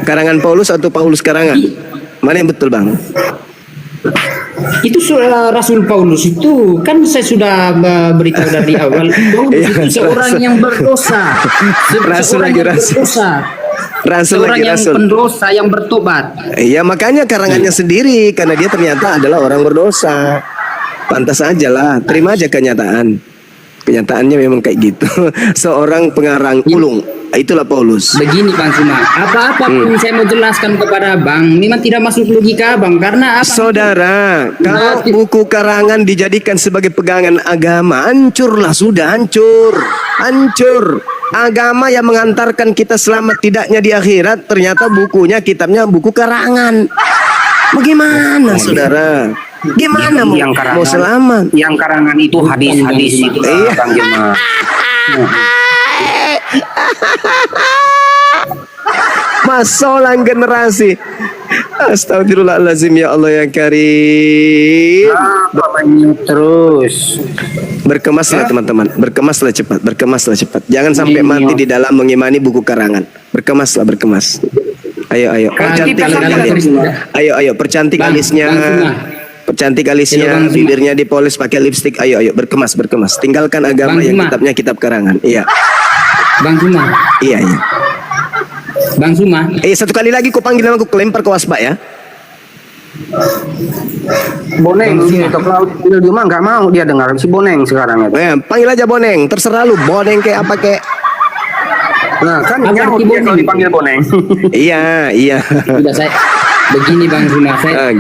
Karangan Paulus atau Paulus karangan? Mana yang betul bang? Itu Rasul Paulus itu kan saya sudah beritahu dari awal. Paulus itu seorang yang berdosa, Rasul seorang lagi, yang rasul. berdosa, Rasul seorang lagi, yang rasul. pendosa yang bertobat. Iya makanya karangannya sendiri karena dia ternyata adalah orang berdosa. Pantas aja lah, terima aja kenyataan. Kenyataannya memang kayak gitu. Seorang pengarang ulung, itulah Paulus. Begini Bang Suma, apa-apa pun saya mau jelaskan kepada Bang, memang tidak masuk logika Bang, karena apa? Saudara, kalau buku karangan dijadikan sebagai pegangan agama, hancurlah, sudah hancur. Hancur. Agama yang mengantarkan kita selamat tidaknya di akhirat, ternyata bukunya, kitabnya buku karangan. Bagaimana saudara? Gimana mau selamat? Yang karangan itu hadis-hadis itu Iya. Bang Jemaah. Masolang generasi. Astagfirullahaladzim, ya Allah yang karim. Apa ini terus? Berkemaslah teman-teman, berkemaslah cepat, berkemaslah cepat. Jangan sampai mati di dalam mengimani buku karangan. Berkemaslah, berkemas. Ayo, ayo, percantik ayo, ayo, percantik alisnya. Percantik alisnya, bibirnya dipoles pakai lipstik. Ayo, ayo, berkemas, berkemas. Tinggalkan agama yang kitabnya kitab karangan. Iya. Bang Suma. Iya, iya. Bang Suma. Satu kali lagi kau panggil aku, lempar ke waspa ya. Boneng sih, dia mah nggak mau dia dengar si Boneng sekarang itu. Panggil aja Boneng, terserah lu. Boneng kayak apa kayak. Nah kan nyaut dia kalau dipanggil Boneng. Iya, iya. Sudah saya. Begini Bang Suma, saya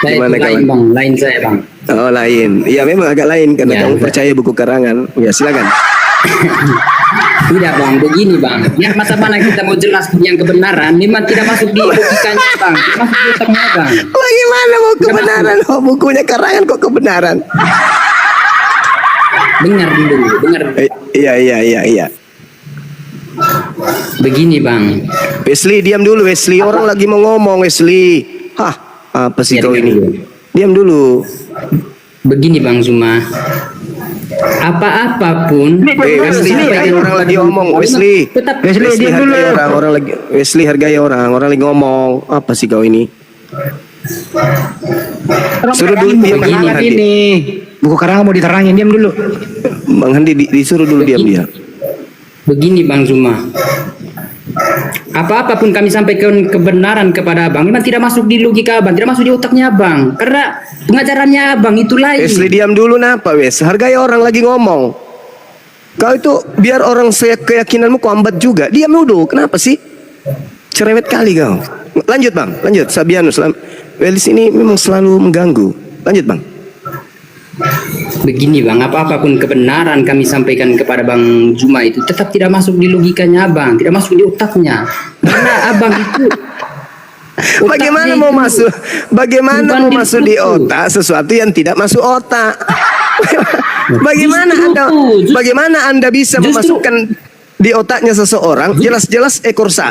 gimana lain kawan? Bang, lain saya Bang. Oh lain, iya memang agak lain karena Ya, kamu percaya buku karangan. Ya silakan. Tidak Bang, begini Bang. Yang masa mana kita mau jelas yang kebenaran, memang tidak masuk di logikanya Bang, tidak masuk di otaknya Bang. Bagaimana mau kebenaran? Oh bukunya karangan kok kebenaran? Dengar dulu, dengar. Iya, iya, iya, iya. Begini Bang. Wesley diam dulu Wesley, orang lagi mau ngomong Wesley. Hah, apa sih kau ini? Diam dulu. Begini Bang Suma. Apa-apapun Wesley hargai orang lagi ngomong Wesley. Tetap Wesley hargai orang lagi Wesley hargai orang lagi ngomong. Apa sih kau ini? Suruh dulu diam Bang Handi. Ini buku karangan mau diterangin, diam dulu. Bang Handi disuruh dulu diam dia. Begini Bang Suma. Apa-apapun kami sampaikan kebenaran kepada Abang, memang tidak masuk di logika Abang, tidak masuk di otaknya Abang. Karena pengajarannya Abang itu lain. Wesley diam dulu napa Wes? Hargai orang lagi ngomong. Kau itu biar orang keyakinanmu kuambat juga. Diam dulu. Kenapa sih? Cerewet kali kau. Lanjut Bang, lanjut. Sabianus. Welis ini memang selalu mengganggu. Lanjut Bang. Begini Bang, apa-apapun kebenaran kami sampaikan kepada Bang Juma itu tetap tidak masuk di logikanya Abang, tidak masuk di otaknya. Karena Abang itu Bagaimana mau masuk? Bagaimana mau masuk di otak sesuatu yang tidak masuk otak? Bagaimana Anda bisa memasukkan di otaknya seseorang jelas-jelas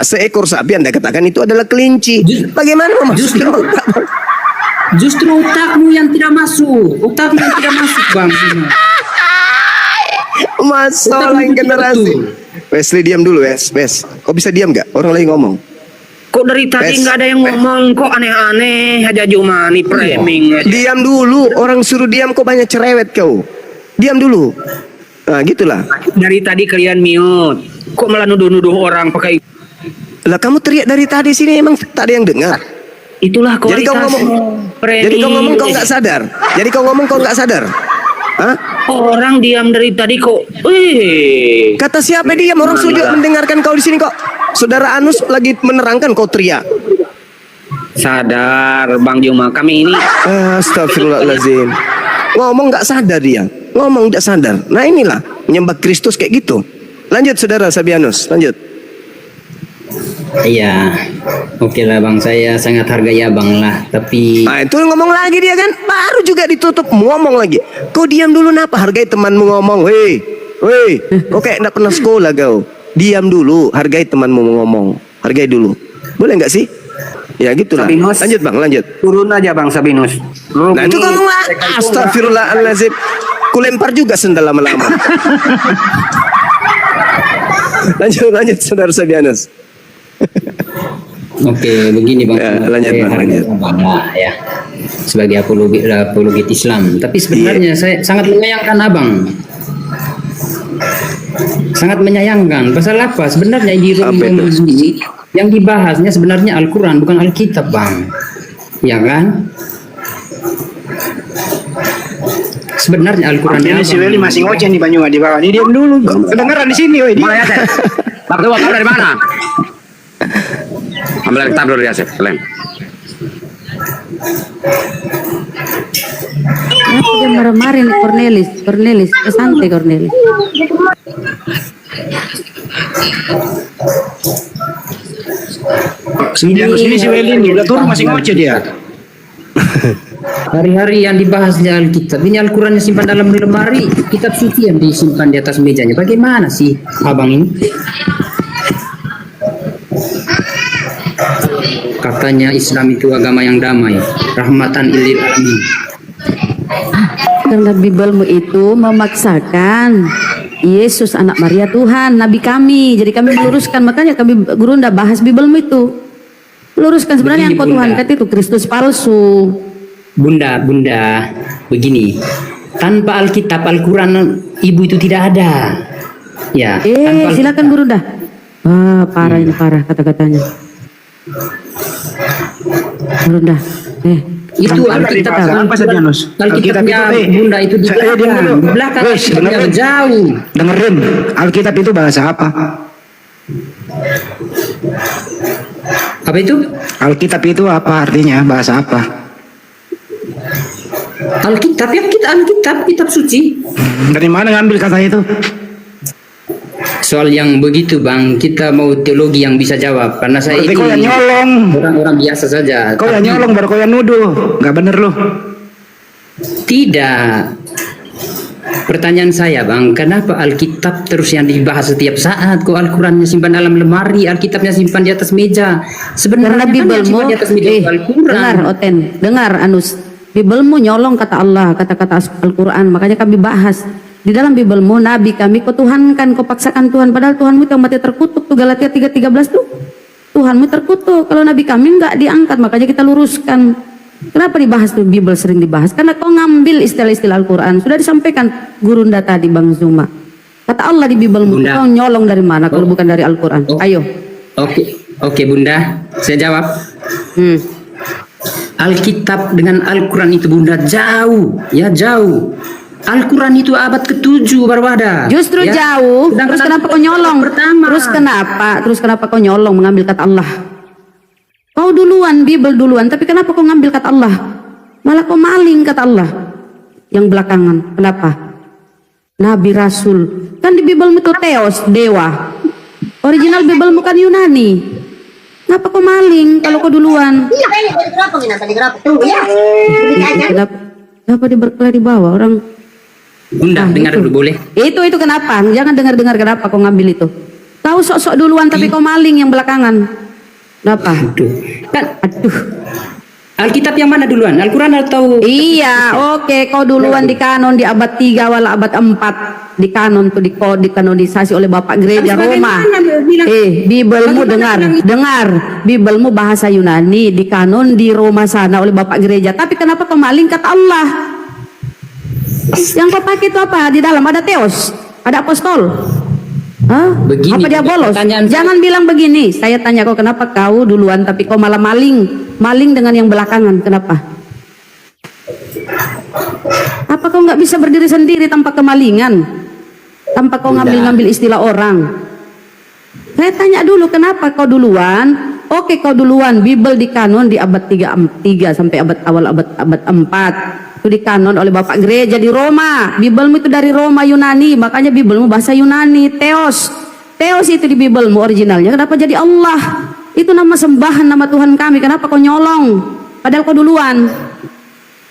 seekor sapi Anda katakan itu adalah kelinci. Bagaimana mau masuk di otak? Justru otakmu yang tidak masuk, otakmu yang tidak masuk Bang. Masalah generasi. Wesley diam dulu Wes. Kok bisa diam gak? Orang lagi ngomong. Kok dari tadi nggak ada yang ngomong, kok aneh-aneh aja cuma nih framing aja. Diam dulu, orang suruh diam kok banyak cerewet kau. Diam dulu. Nah gitulah. Dari tadi kalian mute, kok malah nuduh-nuduh orang pakai. Lah kamu teriak dari tadi sini emang tak ada yang dengar. Itulah Jadi kau ngomong, kau nggak sadar. Jadi kau ngomong kau nggak sadar. Hah? Orang diam dari tadi kok. Kata siapa diam? Orang sujud mendengarkan kau di sini kok. Saudara Anus lagi menerangkan kau teriak. Sadar Bang Juma, kami ini. Astagfirullahaladzim. Ngomong nggak sadar dia. Ngomong nggak sadar. Nah inilah menyembah Kristus kayak gitu. Lanjut saudara Sabianus, lanjut. Iya, oke lah Bang, saya sangat hargai Abang lah. Tapi Nah itu ngomong lagi dia kan. Baru juga ditutup ngomong lagi. Kau diam dulu napa? Hargai temanmu ngomong. Hei, kau kayak nggak pernah sekolah kau. Diam dulu, hargai temanmu ngomong. Hargai dulu. Boleh nggak sih? Ya gitulah. Sabinus. Lanjut Bang, lanjut. Turun aja Bang Sabinus. Nah itu ngomong lah. Astagfirullahaladzim. Kulempar juga sendal lama-lama. Lanjut saudara Sabianus. Oke, begini Bang. Ya, lanjut, Bang, lanjut. Nah, ya. Sebagai apologet Islam, tapi sebenarnya saya sangat menyayangkan Abang. Sangat menyayangkan. Pasal apa? Sebenarnya di Apa itu? ini yang dibahasnya sebenarnya Al-Qur'an bukan Alkitab, Bang. Ya kan? Sebenarnya Al-Qur'an Ini si Weli masih ngoceh nih Banyuwangi di bawah. Ini diam dulu. Kedengeran di sini, woi. Mulai Asep. Bang Tua, kamu dari mana? Ambil kitab dulu ya, Asep. Kalian. Kenapa dia marah-marah nih Cornelis, santai Cornelis. Sini si Weli nih. Udah turun masih ngoceh dia. Hari-hari yang dibahasnya Alkitab, ini Al-Qurannya simpan dalam lemari, kitab suci yang disimpan di atas mejanya. Bagaimana sih Abang ini? Katanya Islam itu agama yang damai, rahmatan lil alamin. Karena Bibelmu itu memaksakan Yesus anak Maria Tuhan, Nabi kami. Jadi kami meluruskan, makanya kami guru ndak bahas Bibelmu itu. Meluruskan sebenarnya yang kau Begini, Tuhan Bunda. kata itu Kristus palsu. Bunda, begini. Tanpa Alkitab, Al-Quran, ibu itu tidak ada. Ya. tanpa Silakan guru dah. Wah, parah ini parah kata-katanya. Guru dah. Itu Alkitab, Apa saja, Nus? Alkitabnya Alkitab itu, Bunda itu di saya diam belakang. dulu. Di belakang Wes, Alkitabnya dengerin. jauh. Dengerin. Alkitab itu bahasa apa? Apa itu? Alkitab itu apa artinya? Bahasa apa? Alkitab, ya Alkitab, kitab suci. Dari mana ngambil kata itu? Soal yang begitu Bang, kita mau teologi yang bisa jawab. Karena saya Berarti ini kau yang nyolong. orang-orang biasa saja. Kau yang Tapi nyolong baru kau yang nuduh. Gak bener lu. tidak. Pertanyaan saya Bang, kenapa Alkitab terus yang dibahas setiap saat? Kok Al-Qurannya simpan dalam lemari, Alkitabnya simpan di atas meja? Karena Sebenarnya kan yang Bibelmu, simpan di atas meja itu Al-Quran. dengar Oten, dengar Anus. Bibelmu nyolong kata Allah, kata-kata Al-Quran. Makanya kami bahas di dalam Bibelmu, Nabi kami kau tuhankan, kau paksakan Tuhan. Padahal Tuhanmu itu yang mati terkutuk tuh, Galatia 3:13 tuh. Tuhanmu terkutuk. Kalau Nabi kami enggak diangkat, makanya kita luruskan. Kenapa dibahas tuh Bibel sering dibahas? Karena kau ngambil istilah-istilah Al-Quran. Sudah disampaikan Gurunda tadi Bang Zuma. Kata Allah di Bibelmu, Bunda. kau nyolong dari mana kalau bukan dari Al-Quran? Oh. Ayo. Oke Bunda, saya jawab. Hmm. Alkitab dengan Al-Quran itu Bunda jauh, ya jauh. Al-Quran itu abad ke-7 baru ada. Justru ya. jauh. Sedangkan Terus kenapa kau nyolong? Pertama. Terus kenapa kau nyolong mengambil kata Allah? Kau duluan, Bibel duluan, tapi kenapa kau ngambil kata Allah? Malah kau maling kata Allah yang belakangan. Kenapa? Nabi Rasul. Kan di Bibelmu itu Theos, dewa. Original Bibelmu kan Yunani. Kenapa kau maling kalau kau duluan? Kenapa dia berkelahi di bawah orang? Bunda, dengar itu. dulu boleh? Itu kenapa? Jangan dengar-dengar kenapa kau ngambil itu. Kau sok-sok duluan tapi kau maling yang belakangan. Kenapa? Aduh. Kan Aduh. Alkitab yang mana duluan? Al-Quran atau Iya, oke, kau duluan di kanon di abad 3 wala abad 4. Di kanon tuh dikanonisasi oleh Bapak Gereja Terus Roma. bagaimana bilang- Bibelmu Bagaimana dengar. Bibelmu bahasa Yunani, di kanon di Roma sana oleh Bapak Gereja. Tapi kenapa kau maling kata Allah? Yang kau pakai itu apa? Di dalam ada Theos, ada apostol. Hah? Begini, Apa dia bolos? pertanyaan saya. Jangan bilang begini. Saya tanya kau kenapa kau duluan tapi kau malah maling dengan yang belakangan. Kenapa? Apa kau nggak bisa berdiri sendiri tanpa kemalingan? Tanpa kau ngambil istilah orang. Saya tanya dulu kenapa kau duluan? Oke kau duluan. Bibel di kanon di abad 3 sampai abad 4. Itu di kanon oleh Bapak Gereja di Roma. Bibelmu itu dari Roma Yunani, makanya Bibelmu bahasa Yunani. Theos itu di Bibelmu originalnya. Kenapa jadi Allah? Itu nama sembahan, nama Tuhan kami. Kenapa kau nyolong? Padahal kau duluan.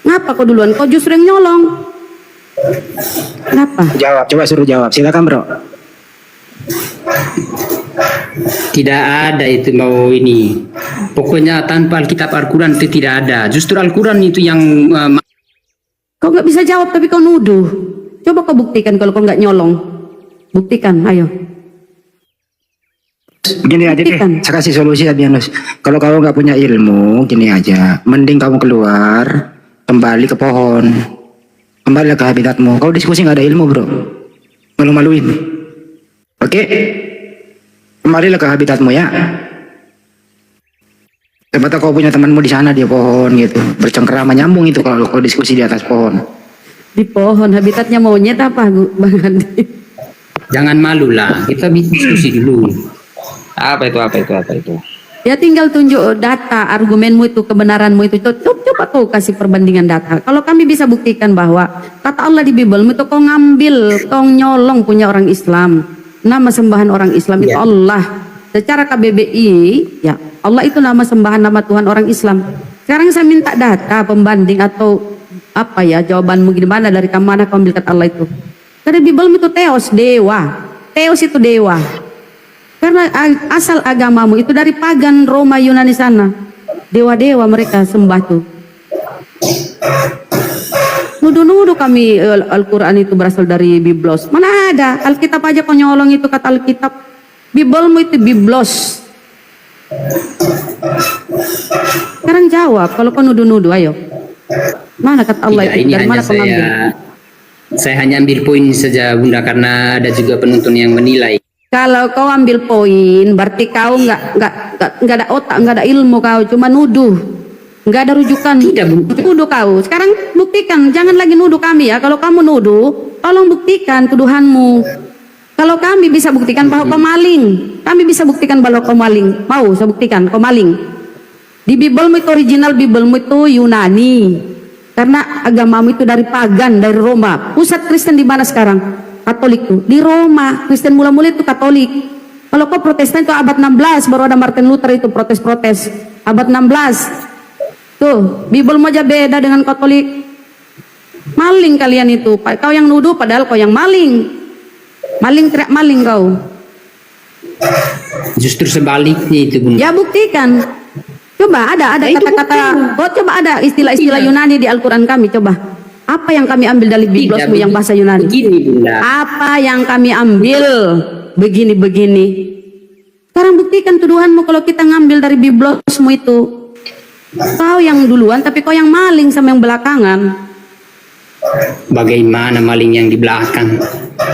Kenapa kau duluan? Kau justru yang nyolong. Kenapa? Jawab, coba suruh jawab. Silakan, Bro. tidak ada itu mau ini. Pokoknya tanpa Alkitab Al-Quran itu tidak ada. Justru Al-Quran itu yang Kau nggak bisa jawab tapi kau nuduh. Coba kau buktikan kalau kau nggak nyolong. Buktikan, ayo. Gini aja deh, Buktikan. saya kasih solusi ya Bianus. Kalau kamu nggak punya ilmu, gini aja. Mending kamu keluar, kembali ke pohon. Kembali ke habitatmu. Kau diskusi nggak ada ilmu bro. Malu-maluin. Oke? Kembalilah ke habitatmu ya. Siapa tahu kau punya temanmu di sana di pohon gitu. Bercengkerama nyambung itu kalau kau diskusi di atas pohon. Di pohon habitatnya monyet apa Bang Andi? Jangan malu lah, kita diskusi dulu. Apa itu? Ya tinggal tunjuk data, argumenmu itu, kebenaranmu itu. Coba kau kasih perbandingan data. Kalau kami bisa buktikan bahwa kata Allah di Bible itu kau ngambil, kau nyolong punya orang Islam. Nama sembahan orang Islam itu Ya. Allah. Secara KBBI, ya Allah itu nama sembahan, nama Tuhan orang Islam. Sekarang saya minta data pembanding atau apa ya jawabanmu gimana dari mana kau ambil kata Allah itu. Karena Bible itu Theos, dewa. Theos itu dewa. Karena asal agamamu itu dari pagan Roma Yunani sana. Dewa-dewa mereka sembah tuh. Nuduh-nuduh kami Al-Quran itu berasal dari Biblos. Mana ada? Alkitab aja kau nyolong itu kata Alkitab. Bibelmu itu Biblos. Sekarang jawab kalau kau nuduh-nuduh ayo. Mana kata Allah Tidak, itu? ini Dari hanya mana kau ngambil? saya hanya ambil poin saja Bunda karena ada juga penonton yang menilai. Kalau kau ambil poin, berarti kau nggak ada otak, nggak ada ilmu kau, cuma nuduh, nggak ada rujukan. Tidak, Bu. Nuduh kau. Sekarang buktikan, jangan lagi nuduh kami ya. Kalau kamu nuduh, tolong buktikan tuduhanmu. Kalau kami bisa buktikan bahwa kau maling, kami bisa buktikan bahwa kau maling. Mau saya buktikan kau maling. Di Bibelmu itu original, Bibelmu itu Yunani. Karena agamamu itu dari pagan, dari Roma. Pusat Kristen di mana sekarang? Katolik tuh di Roma. Kristen mula-mula itu Katolik. Kalau kau Protestan itu abad 16 baru ada Martin Luther itu protes-protes. Abad 16. Tuh, Bible aja beda dengan Katolik. Maling kalian itu. Kau yang nuduh padahal kau yang maling. Maling teriak maling kau. Justru sebaliknya itu Bunda. Ya buktikan. Coba ada Nah, itu kata-kata. Oh, coba ada istilah-istilah Yunani di Al-Quran kami coba. Apa yang kami ambil dari Biblosmu yang bahasa Yunani? Begini Bunda. Apa yang kami ambil begini-begini. Sekarang buktikan tuduhanmu kalau kita ngambil dari Biblosmu itu. Kau yang duluan tapi kau yang maling sama yang belakangan. Bagaimana maling yang di belakang?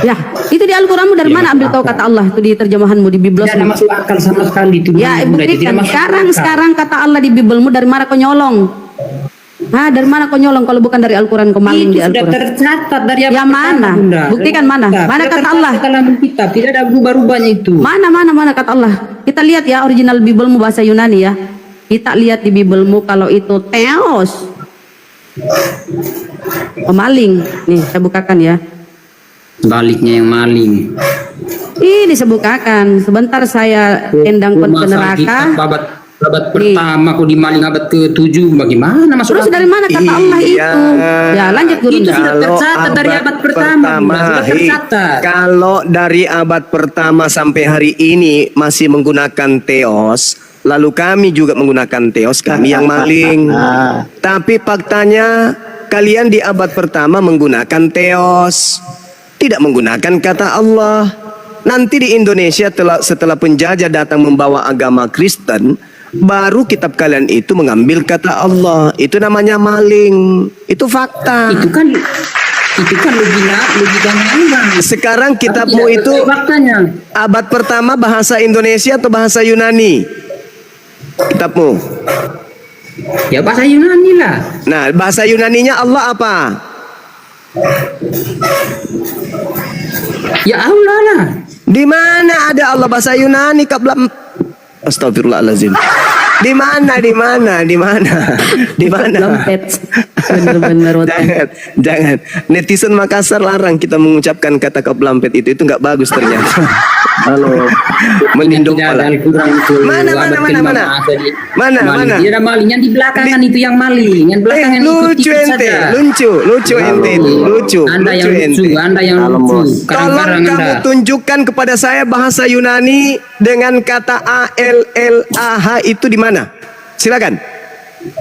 Ya, itu di Al-Quranmu dari mana ambil kau kata Allah itu di terjemahanmu di Tidak Biblosmu? masuk akal sama sekali itu. Ya, Bunda. Itu tidak buktikan. masuk akal. Sekarang kata Allah di Biblemu dari mana kau nyolong? Nah, dari mana kau nyolong kalau bukan dari Al-Quran kau maling Itu di sudah Al-Quran? tercatat dari Ya, mana? Bunda. Buktikan mana? Mana Sudah kata tercatat Allah? dalam kitab, tidak ada berubah-ubahnya itu. Mana kata Allah? Kita lihat ya original Biblemu bahasa Yunani ya. Kita lihat di Biblemu kalau itu Theos. Maling. Nih, saya bukakan ya. Baliknya yang maling. Ini saya bukakan. Sebentar saya tendang ke neraka. Abad Nih. pertama kok dimaling abad ke-7 bagaimana masuk Terus akal? dari mana kata Allah Iya. itu? Ya, lanjut Guru. Itu sudah Kalau tercatat dari abad pertama, Bunda. Sudah hei, tercatat. kalau dari abad pertama sampai hari ini masih menggunakan Theos, lalu kami juga menggunakan Theos, kami yang maling. Tapi faktanya kalian di abad pertama menggunakan Theos, tidak menggunakan kata Allah. Nanti di Indonesia setelah penjajah datang membawa agama Kristen, baru kitab kalian itu mengambil kata Allah. Itu namanya maling. Itu fakta. Itu kan logikanya Bang. Sekarang kitabmu Tidak itu sesuai faktanya. abad pertama bahasa Indonesia atau bahasa Yunani? Kitabmu. Ya bahasa Yunani lah. Nah, bahasa Yunaninya Allah apa? Ya Allah lah. Di mana ada Allah bahasa Yunani? Astagfirullahalazim. Di mana? Lampet. Bener-bener. Jangan. Netizen Makassar larang kita mengucapkan kata kaplampet itu nggak bagus ternyata. Halo. Menindung Tidak ada kepala. Al-Quran itu. Mana? Abad kelima Mana? bahasa di- Mana? maling. Mana? Tidak ada maling. Yang di belakangan itu yang maling. Yang belakangan itu Lucu titik ente, saja. lucu ente, lucu. Anda yang ente. lucu, Anda yang lucu. Tolong Karang-karang kamu Anda. tunjukkan kepada saya bahasa Yunani dengan kata ALLAH itu di mana? Silakan.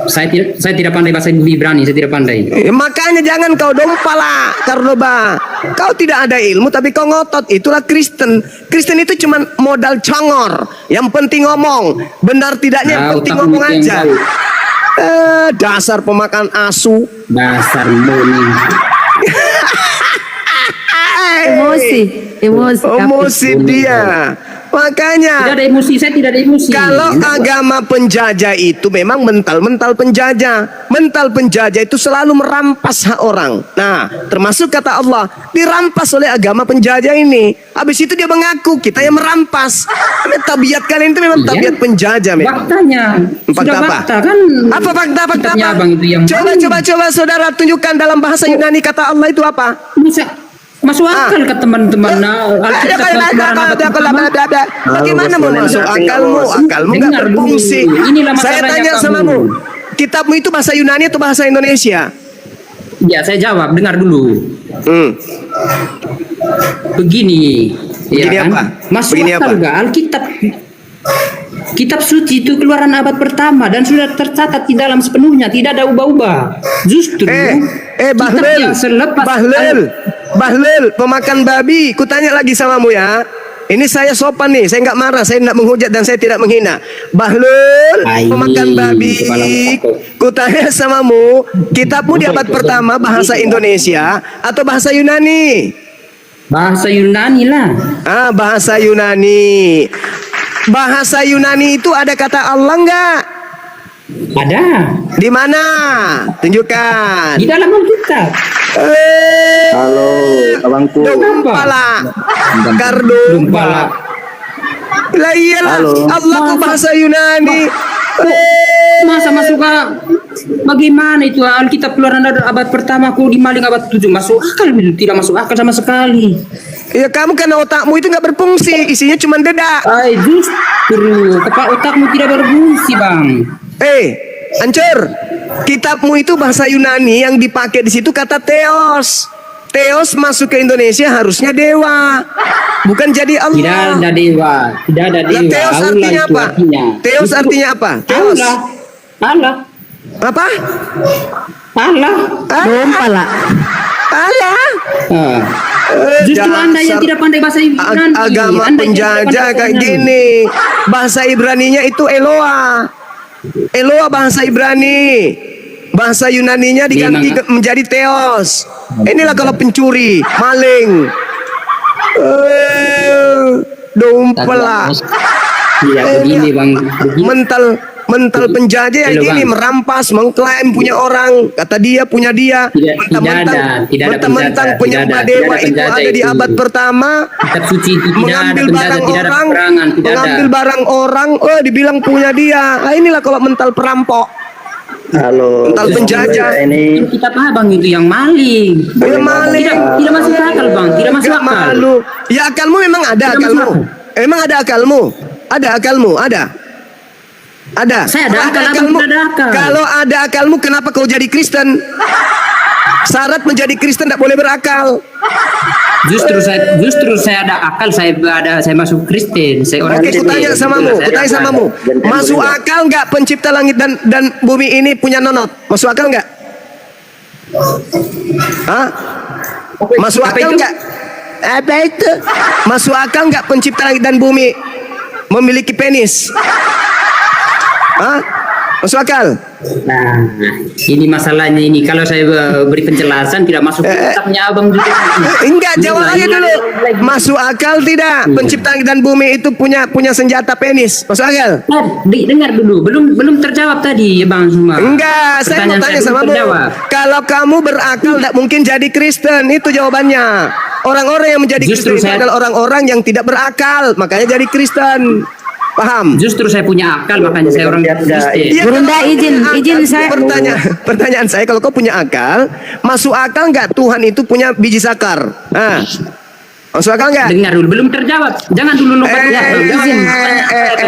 Saya tidak pandai bahasa Ibrani, saya tidak pandai. Makanya jangan kau dompala, Kardoba. Kau tidak ada ilmu tapi kau ngotot. Itulah Kristen. Kristen itu cuma modal congor. Yang penting ngomong. Benar tidaknya yang penting otak ngomong yang aja. tahu. Dasar pemakan asu. Dasar moni. Emosi dia. Makanya Tidak ada emosi, saya tidak ada emosi. kalau agama penjajah itu memang mental penjajah. Mental penjajah itu selalu merampas hak orang. Nah, termasuk kata Allah, dirampas oleh agama penjajah ini. Habis itu dia mengaku kita yang merampas. Tabiat kalian itu memang tabiat penjajah memang. Faktanya. Fakta apa? Fakta kan. Apa fakta kitabnya apa? Abang itu yang Coba saudara tunjukkan dalam bahasa Yunani kata Allah itu apa? bisa masuk akal ke teman-teman. Bagaimana mau masuk akalmu? Akalmu nggak Dengar dulu. berfungsi. Inilah Saya masalahnya tanya kamu. samamu, kitabmu itu bahasa Yunani atau bahasa Indonesia? Ya, saya jawab, dengar dulu. Begini, Begini ya kan? apa? Masuk Begini akal apa? nggak? Alkitab, kitab suci itu keluaran abad pertama dan sudah tercatat di dalam sepenuhnya, tidak ada ubah-ubah. Justru kitab yang selepas Bahlil, pemakan babi. Kutanya lagi samamu ya. Ini saya sopan nih, saya nggak marah, saya tidak menghujat dan saya tidak menghina. Bahlul, pemakan babi. Kutanya samamu, kitabmu di abad pertama bahasa Indonesia atau bahasa Yunani? bahasa Yunani lah. Bahasa Yunani. Bahasa Yunani itu ada kata Allah nggak? Ada Di mana? Tunjukkan. di dalam Alkitab. Halo, abangku. Dumpala. Kardo. Dumpala. Lah iyalah. Halo. Allah kok bahasa Yunani. Masa masuk ke bagaimana itu Alkitab keluaran abad pertama aku dimaling abad 7 masuk akal itu tidak masuk akal sama sekali. Ya kamu karena otakmu itu nggak berfungsi, isinya cuma dedak. Justru kepala otakmu tidak berfungsi bang. Hancur. Kitabmu itu bahasa Yunani yang dipakai di situ kata Theos. Theos masuk ke Indonesia harusnya dewa, bukan jadi Tidak Allah. ada dewa, tidak ada Lah dewa. Theos Allah artinya itu apa? artinya. Theos artinya apa? Theos. Allah. Apa? Allah. Dompala. Allah. Ah. Justru Anda yang Dasar tidak pandai bahasa Ibrani. agama Anda yang tidak penjajah pandai bahasa kayak Ibrani. gini. Bahasa Ibraninya itu Eloa. Eloa bahasa Ibrani. Bahasa Yunaninya diganti menjadi Theos. Inilah kalau pencuri, maling. Dompela. Iya begini bang. Begini. Mental penjajah yang Halo, gini Bang. merampas, mengklaim punya orang, kata dia punya dia. Tidak ada Mentang-mentang penjajah, penyembah tidak dewa ada itu penjajah ada di itu. abad pertama. Kitab suci itu tidak ada Mengambil penjajah, barang tidak ada orang, peperangan, tidak mengambil ada. barang orang, dibilang punya dia. Inilah kalau mental perampok, Halo. mental penjajah. Ini Itu kitab abang itu yang maling. Yang maling. Tidak masuk akal bang, tidak masuk Nggak akal. malu. Ya akalmu memang ada Tidak akalmu. masuk Memang ada akalmu. Ada akalmu, ada. Ada. Saya ada Kalau akal, abang tidak ada akal. Kalau ada akalmu, kenapa kau jadi Kristen? Syarat menjadi Kristen tidak boleh berakal. Justru saya ada akal, saya masuk Kristen. Saya orang Oke, Kristen. kutanya samamu, Saya kutanya ada akal. samamu. Masuk akal nggak pencipta langit dan bumi ini punya nonot? Masuk akal nggak? Hah? Masuk Apa akal itu? nggak? Apa itu? Masuk akal nggak pencipta langit dan bumi memiliki penis? Hah? Masuk akal? Nah, ini masalahnya ini. Kalau saya beri penjelasan tidak masuk kitabnya abang juga. Enggak, jawab aja dulu. Masuk akal tidak? Pencipta langit dan bumi itu punya senjata penis. Masuk akal? Dengar dulu, belum terjawab tadi ya bang semua. Enggak, saya mau Pertanyaan tanya belum sama kamu. terjawab. Kalau kamu berakal tidak mungkin jadi Kristen, itu jawabannya. Orang-orang yang menjadi Justru Kristen itu saya- adalah orang-orang yang tidak berakal, makanya jadi Kristen. Paham? Justru saya punya akal makanya saya orang Kristen. Iya, Gurunda, kalau izin- punya izin akal, saya- Pertanyaan saya, kalau kau punya akal, masuk akal nggak Tuhan itu punya biji sakar? Masuk akal nggak? Dengar dulu, belum terjawab. Jangan dulu lompat. Ya, izin.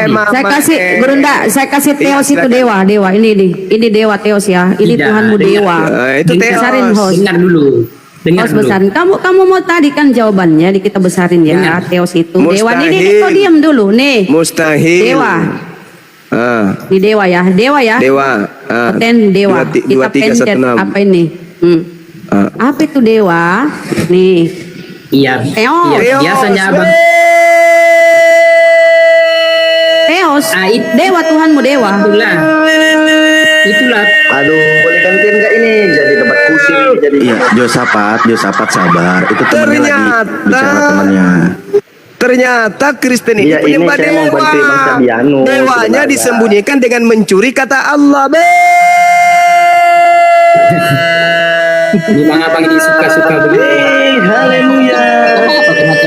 Mama, Saya kasih Gurunda, saya kasih Theos itu silakan. dewa. Ini dewa Theos ya. Ini Tidak, Tuhanmu dengar. dewa. Itu Theos. Besarin host. Dengar dulu. Dengar Host dulu. besarin. Kamu mau tadi kan jawabannya kita besarin ya. Dengar. Theos itu Mustahil. dewa. Nih kau diam dulu nih. Mustahil. Dewa. Di dewa ya, dewa ya. Dewa. Peten dewa. Kita pencet 2316. apa ini? Apa itu dewa? Nih. Iya. Teos. Iya, biasanya abang. Teos. Ah, Dewa Tuhanmu dewa. Itulah. Aduh, boleh gantian nggak ini? Jadi debat kusir jadi. Iya, Josafat sabar. Itu temannya lagi Ternyata. bicara temannya. Ternyata Kristen ini Iya, ini penyembah saya mau dewa. bantu Bang Sabiano Dewanya sebenarnya. disembunyikan dengan mencuri kata Allah. Memang abang ini suka-suka begitu. Haleluya. Apa kenapa?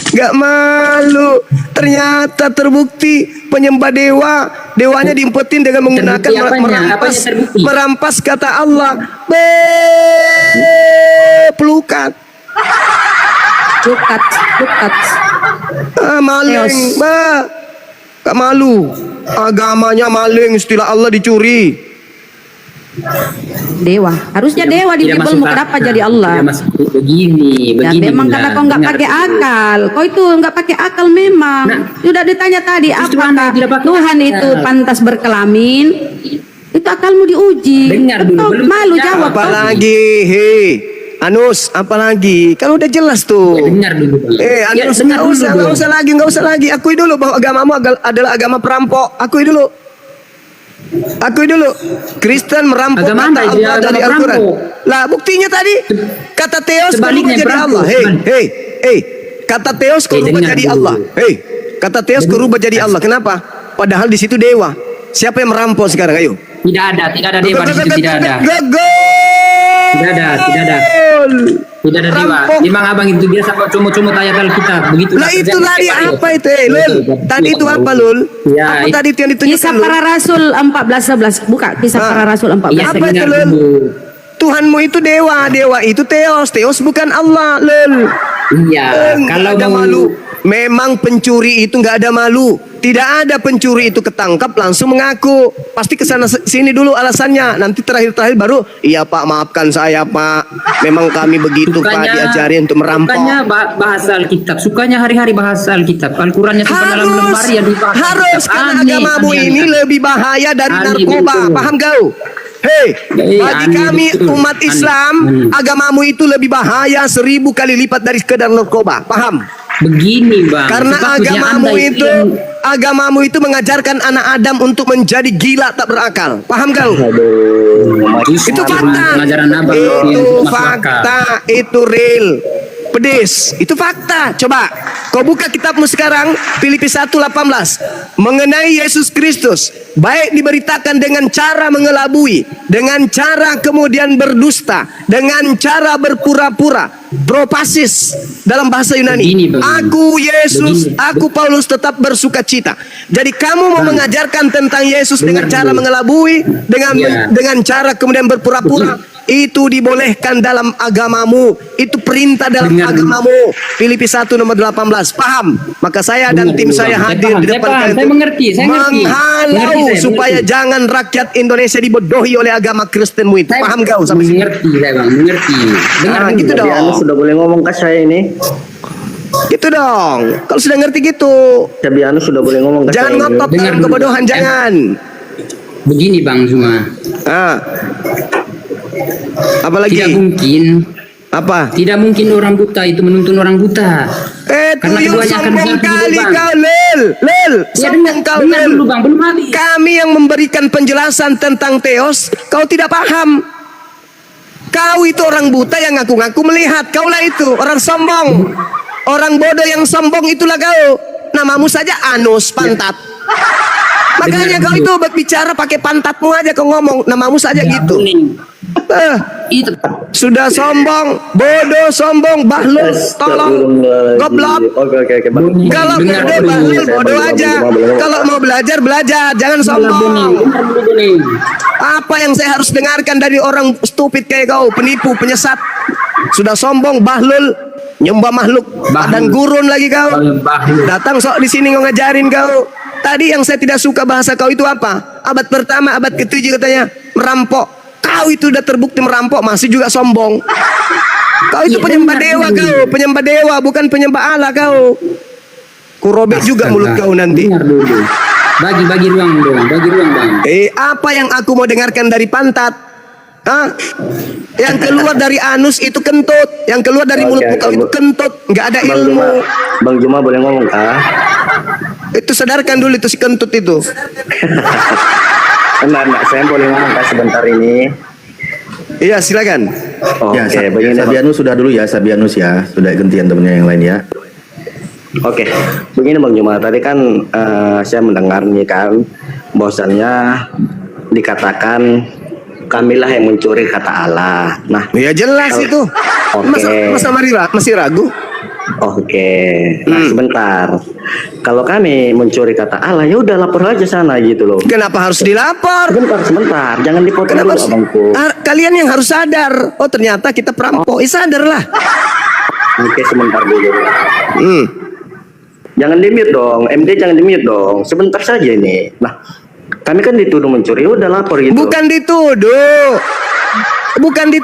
Gak malu. Ternyata terbukti penyembah dewa. Dewanya diumpetin dengan menggunakan Terbukti apanya? Apanya terbukti? merampas kata Allah. Pelukan. Lukat. Maling. Teos. Gak malu. Agamanya maling, istilah Allah dicuri. Dewa. Harusnya dewa di Tidak Bibelmu. masuk Kenapa akal. jadi Allah? Tidak masuk begini. Ya memang karena kau nggak pakai akal. Kau itu nggak pakai akal memang. Nah, Sudah ditanya tadi justru apakah Anda tidak pakai Tuhan akal. itu pantas berkelamin? Itu akalmu diuji. Dengar dulu, Kau belum malu jawab. jawab. kau. Apalagi, hei, Anus, apalagi? Kan udah jelas tuh. Dengar dulu. Bang. Ya, Anus, dengar dulu. nggak usah lagi. Akui dulu bahwa agamamu adalah agama perampok. Akui dulu. Kristen merampok Agama kata Anda itu Allah agama dari Al-Quran. perampok. Lah buktinya tadi kata Theos Sebaliknya berubah jadi perampok. Allah. Hei, kata Theos berubah dengar jadi dulu. Allah. Kata Theos berubah jadi Allah. Kenapa? Padahal di situ dewa. Siapa yang merampok sekarang? Ayo. Tidak ada dewa di situ, tidak ada. Tidak ada. Tidak ada dewa. Rampok. Memang abang itu biasa kok comot-comot ayat Alkitab begitu. Lah itu tadi apa itu, Lul? Tadi itu apa, Lul? Ya, Apa tadi itu yang ditunjukkan, Kisah Lul? para Rasul 14:11. Buka Kisah para Rasul 14. Iya, Apa itu, dengar Lul? dulu. Tuhanmu itu dewa itu Theos bukan Allah, Lul. Iya, kalau Nggak ada mau malu. Memang pencuri itu nggak ada malu. Tidak ada pencuri itu ketangkap langsung mengaku. Pasti kesana sini dulu alasannya. Nanti terakhir baru, iya Pak, maafkan saya Pak. Memang kami begitu Pak, diajarin untuk merampok. Sukanya bahasa Alkitab, sukanya hari-hari bahasa Alkitab. Al-Qurannya simpan dalam lembar ya dibahas. Harus karena Aneh, agamamu aneh, ini aneh. lebih bahaya dari Aneh, narkoba. betul. Paham kau? Hei, bagi aneh, kami betul. umat Aneh. Islam, agamamu itu lebih bahaya 1000 kali lipat dari sekedar narkoba. Paham? Begini bang, Karena sepatutnya agamamu itu mengajarkan anak Adam untuk menjadi gila tak berakal. Paham kau? Itu fakta. Pengajaran abang yang Itu masuk akal. fakta. Itu real. Pedes. Itu fakta. Coba kau buka kitabmu sekarang, Filipi 1:18. Mengenai Yesus Kristus, baik diberitakan dengan cara mengelabui, dengan cara kemudian berdusta, dengan cara berpura-pura, propasis dalam bahasa Yunani. Begini, Bang. Aku Yesus, Begini. aku Paulus tetap bersuka cita. Jadi kamu mau mengajarkan tentang Yesus dengan Dengar cara dulu. mengelabui, Ya. dengan cara kemudian berpura-pura. Itu dibolehkan dalam agamamu. Itu perintah dalam Dengar dulu. agamamu. Filipi 1:18. Paham? Maka saya dan Dengar tim dulu, saya Bang. hadir Saya di depan paham, kalian saya untuk mengerti, saya ngerti. menghalau Mengerti, saya supaya mengerti. jangan rakyat Indonesia dibodohi oleh agama Kristenmu itu. Paham kau sampai sini? Mengerti saya bang, mengerti. Dengar Ah, dulu. gitu dong. Tapi Anu sudah boleh ngomong ke saya ini. Gitu dong. Kalau sudah ngerti gitu, Tapi Anu sudah boleh ngomong ke jangan saya ini. ngotot Dengar dalam dulu. kebodohan, jangan. Begini bang semua, Ah. Apalagi? Apa? tidak mungkin orang buta itu menuntun orang buta. Karena Tuyul keduanya akan sombong bersatu kali dulu, Bang. kau, Lel. Ya Sombong kau, dengar Lel. dulu bang, belum habis. Kami yang memberikan penjelasan tentang Theos, kau tidak paham. Kau itu orang buta yang ngaku-ngaku melihat. Kaulah itu orang sombong. Orang bodoh yang sombong itulah kau. Namamu saja Anus, pantat. Makanya Dengar kau dulu. itu berbicara pakai pantatmu aja kau ngomong. Namamu saja Ya, gitu. kuning. Itu Sudah sombong, bodoh, sombong, bahlul, tolong, goblok. Oke. Kalau Dengar bodoh, dulu. bahlul, bodoh aja. Kalau mau belajar, Dengar jangan sombong. dulu, kuning. Apa yang saya harus dengarkan dari orang stupid kayak kau, penipu, penyesat. Sudah sombong, bahlul, nyembah makhluk, badan gurun lagi kau. Bahlul. Datang sok di sini kau ngajarin kau. Tadi yang saya tidak suka bahasa kau itu apa? Abad pertama, abad ke-7 katanya merampok. Kau itu udah terbukti merampok, masih juga sombong. Kau itu Iya, penyembah dengar dewa dulu. kau, penyembah dewa bukan penyembah Allah kau. Kurobek juga mulut kau nanti. Dengar dulu. Bagi ruang dong, bagi ruang bang. Apa yang aku mau dengarkan dari pantat? Hah? Yang keluar dari anus itu kentut, yang keluar dari mulut kau itu kentut, nggak ada ilmu. Bang Juma boleh ngomong kah? Itu sadarkan dulu itu si kentut itu. Enggak, saya boleh ngomong kah sebentar ini? Iya silakan. Ya, Oke, begini Sabianus sudah dulu ya, Sabianus ya. Sudah gantian temennya yang lain ya. Oke, begini Bang Juma, tadi kan saya mendengar nih kan, bahwasannya dikatakan kamilah yang mencuri kata Allah. Nah, Ya jelas itu. Oke. Masa masih ragu? Oke, nah sebentar. Kalau kami mencuri kata Allah, ya udah lapor aja sana gitu loh. Kenapa harus dilapor? Sebentar, jangan dipotong Kenapa dulu harus? abangku. Kalian yang harus sadar. Oh ternyata kita perampok. Sadarlah. Oke, sebentar dulu. Hmm. Jangan di-mute dong, MD jangan di-mute dong. Sebentar saja ini. Nah, kami kan dituduh mencuri, ya udah lapor gitu. Bukan dituduh.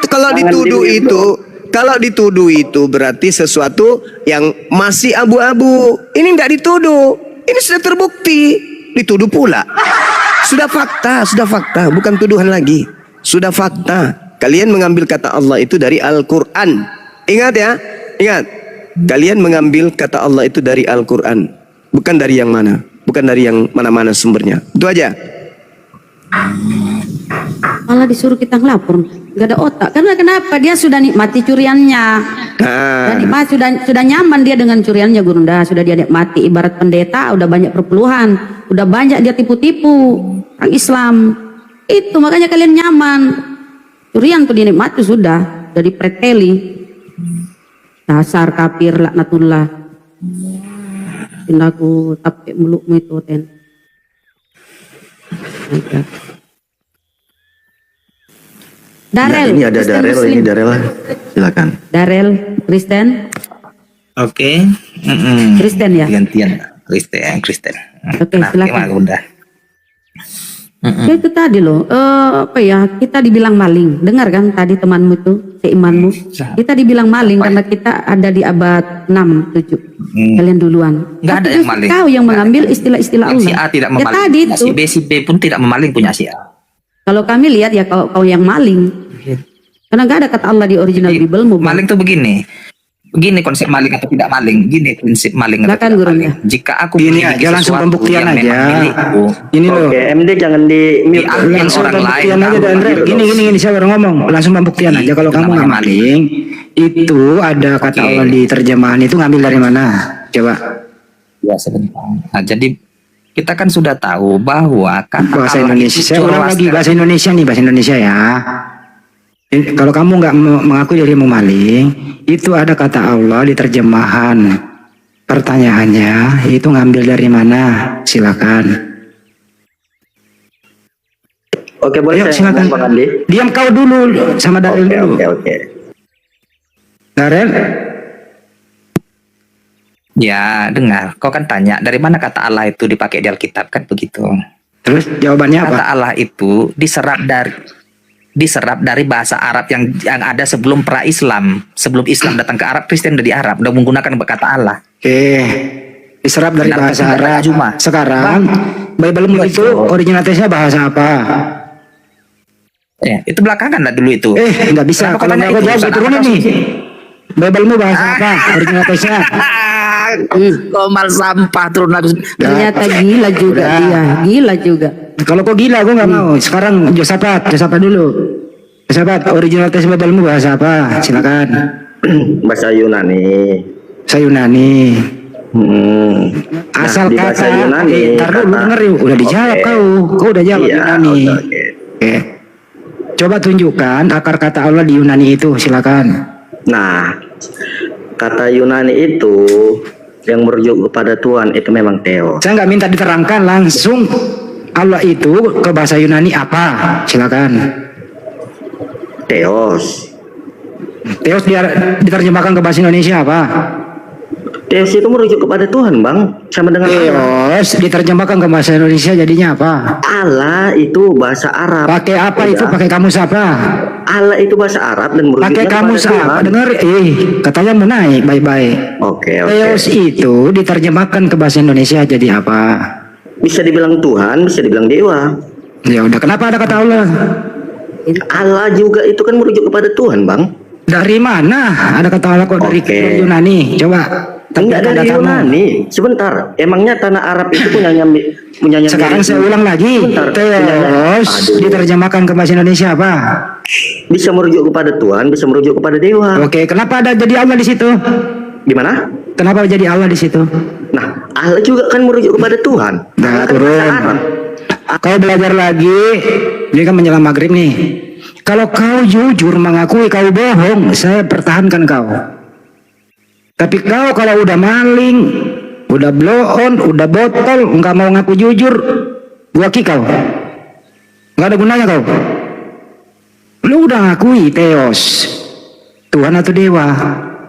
Kalau Jangan dituduh di-mute itu, kalau dituduh itu berarti sesuatu yang masih abu-abu. Ini enggak dituduh. Ini sudah terbukti. Dituduh pula. Sudah fakta, bukan tuduhan lagi. Sudah fakta. Kalian mengambil kata Allah itu dari Al-Qur'an. Ingat ya, ingat. Kalian mengambil kata Allah itu dari Al-Quran. Bukan dari yang mana. Bukan dari yang mana-mana sumbernya. Itu aja. Malah disuruh kita ngelapor. Gak ada otak. Karena kenapa? Dia sudah nikmati curiannya. Sudah nyaman dia dengan curiannya Gurunda. Sudah dia nikmati. Ibarat pendeta udah banyak perpuluhan. Udah banyak dia tipu-tipu orang Islam. Itu makanya kalian nyaman. Curian tuh dinikmati sudah. Udah dipreteli. Dasar kafir laknatullah. Tindaku tapke mulukmu itu ten. Darel. Ini ada Kristen Darel, Muslim. ini Darel. Silakan. Darel Kristen. Oke. Kristen ya. Gantian Kristen. Oke, silakan. Udah. Ya, itu tadi loh, apa ya, kita dibilang maling. Dengar kan tadi temanmu itu, seimanmu. Kita dibilang maling karena kita ada di abad 6, 7. Kalian duluan. Nggak ada Tapi yang justru maling. kau yang mengambil istilah-istilah Yang Allah. si A tidak Ya memaling. tadi Yang itu. si B, si B pun tidak memaling punya si A. Kalau kami lihat ya kau yang maling. Karena nggak ada kata Allah di original Jadi, Bible-mu. Bang. maling tuh begini. Begini konsep maling atau tidak maling. Gini prinsip maling atau Silakan, tidak Guru, maling. ya. Jika aku Ini memiliki aja langsung sesuatu pembuktian yang aja. memang milikku, Ini loh. Oke, MD jangan di-mute. diambil Langsung orang lain. pembuktian aja tahu dan gitu loh. gini saya baru ngomong langsung pembuktian aja kalau Itu kamu namanya nggak maling itu ada kata Oke. Allah di terjemahan itu ngambil dari mana coba Ya sebentar. Nah, jadi kita kan sudah tahu bahwa kata bahasa Allah Indonesia itu saya ulang lagi Zoroaster. bahasa Indonesia nih bahasa Indonesia ya. Kalau kamu nggak mengakui dirimu maling itu ada kata Allah di terjemahan pertanyaannya itu ngambil dari mana silakan. Oke, boleh Ayo saya silakan ngomong, Bang Andi? diam kau dulu sama Darel Oke, dulu. oke. Darel Ya, dengar. Kau kan tanya dari mana kata Allah itu dipakai di Alkitab kan begitu. terus jawabannya apa? Kata Allah itu diserap dari bahasa Arab yang ada sebelum pra-Islam. Sebelum Islam datang ke Arab, Kristen udah di Arab, udah menggunakan kata Allah. Oke, diserap dari Benar, bahasa benar, Arab. Juma. Sekarang Bible-mu itu original teksnya bahasa apa? Ya, itu belakangan lah dulu itu. Nggak bisa. Kenapa kau Kalau tanya nggak itu? jawab, Urusan turunin apa nih. sih? Bible-mu bahasa apa? Original teksnya. Komal sampah turun lagi. Ternyata gila juga Udah. dia, gila juga. Kalau kau gila, gue nggak mau. Sekarang Josafat dulu. Josafat, original teks Bible-mu bahasa apa? Silakan. Bahasa Yunani. Saya Yunani. Asal di bahasa kata, Yunani, ntar dulu kata- denger yuk. Udah dijawab Oke. kau udah jawab Iya, Yunani. oke. Oke. Coba tunjukkan akar kata Allah di Yunani itu, silakan. Nah, kata Yunani itu yang merujuk kepada Tuhan itu memang Theo. Saya nggak minta diterangkan langsung Allah itu ke bahasa Yunani apa? Silakan. Theos. Theos diterjemahkan ke bahasa Indonesia apa? Theos itu merujuk kepada Tuhan, Bang. Sama dengan Allah. Theos diterjemahkan ke bahasa Indonesia jadinya apa? Allah itu bahasa Arab. Pakai apa Udah. itu? Pakai kamus apa? Allah itu bahasa Arab dan merujuknya Pakai kepada kamus apa? Tuhan. Dengar, katanya mau naik, baik-baik. Oke. Theos itu diterjemahkan ke bahasa Indonesia jadi apa? Bisa dibilang Tuhan, bisa dibilang dewa. Ya udah, kenapa ada kata Allah? Allah juga itu kan merujuk kepada Tuhan, Bang. Dari mana ada kata Allah kok? Dari Oke. Yunani? Coba. Enggak dari datamu. Yunani. Sebentar, emangnya tanah Arab itu punya Sekarang saya ulang lagi. Sebentar. Teos Aduh. diterjemahkan ke bahasa Indonesia apa? Bisa merujuk kepada Tuhan, bisa merujuk kepada dewa. Oke, kenapa ada jadi Allah di situ? Gimana? Kenapa jadi Allah di situ? Nah, Allah juga kan merujuk kepada Tuhan. Nah, Allah kan turun. bahasa Arab. Kau belajar lagi. Ini kan menjelang maghrib nih. Kalau kau jujur mengakui kau bohong, saya pertahankan kau. Tapi kau kalau udah maling, udah blow on, udah botol, nggak mau ngaku jujur, gua kick kau. Nggak ada gunanya kau. Lu udah ngakui Teos, Tuhan atau dewa.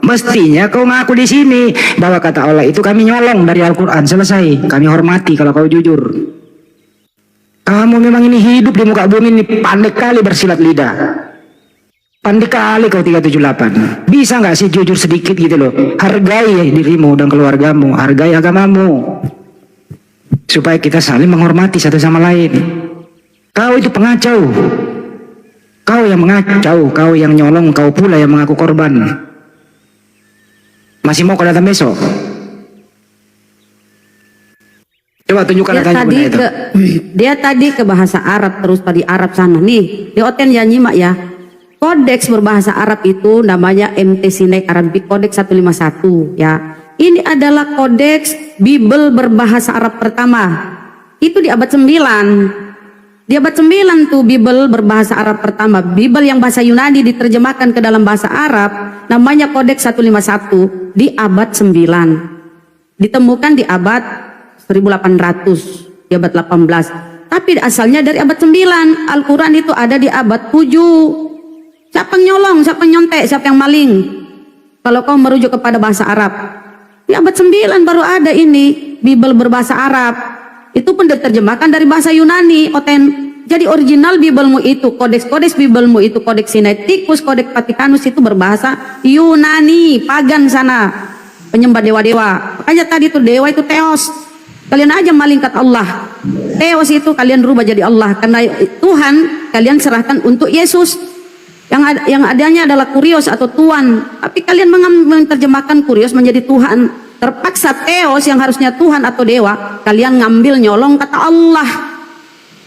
Mestinya kau ngaku di sini bahwa kata Allah itu kami nyolong dari Al-Quran. Selesai. Kami hormati kalau kau jujur. Kamu memang ini hidup di muka bumi ini pandai kali bersilat lidah. Pandai kali kau 378. Bisa nggak sih jujur sedikit gitu loh. Hargai dirimu dan keluargamu. Hargai agamamu. Supaya kita saling menghormati satu sama lain. Kau itu pengacau. Kau yang mengacau. Kau yang nyolong. Kau pula yang mengaku korban. Masih mau kau datang besok? Coba tunjukkan datanya benda itu. Dia tadi ke bahasa Arab terus tadi Arab sana nih. Di Oten ya nyimak ya. Kodeks berbahasa Arab itu namanya MT Sinai Arabic Kodeks 151 ya. Ini adalah kodeks Bible berbahasa Arab pertama. Itu di abad 9. Di abad 9 tuh Bible berbahasa Arab pertama. Bible yang bahasa Yunani diterjemahkan ke dalam bahasa Arab namanya Kodeks 151 di abad 9. Ditemukan di abad 1800, di abad 18. Tapi asalnya dari abad 9. Al-Quran itu ada di abad 7. Siapa yang nyolong, siapa yang nyontek, siapa yang maling? Kalau kau merujuk kepada bahasa Arab. Di abad 9 baru ada ini, Bible berbahasa Arab. Itu pun diterjemahkan dari bahasa Yunani, Oten. Jadi original Biblemu itu, kodeks-kodeks Biblemu itu, kodeks Sinaiticus, kodeks Vaticanus itu berbahasa Yunani, pagan sana. Penyembah dewa-dewa. Makanya tadi itu dewa itu Theos. Kalian aja malingkat Allah. Theos itu kalian rubah jadi Allah. Karena Tuhan kalian serahkan untuk Yesus. Yang adanya adalah Kurios atau Tuhan. Tapi kalian menerjemahkan Kurios menjadi Tuhan. Terpaksa Theos yang harusnya Tuhan atau dewa, kalian ngambil nyolong kata Allah.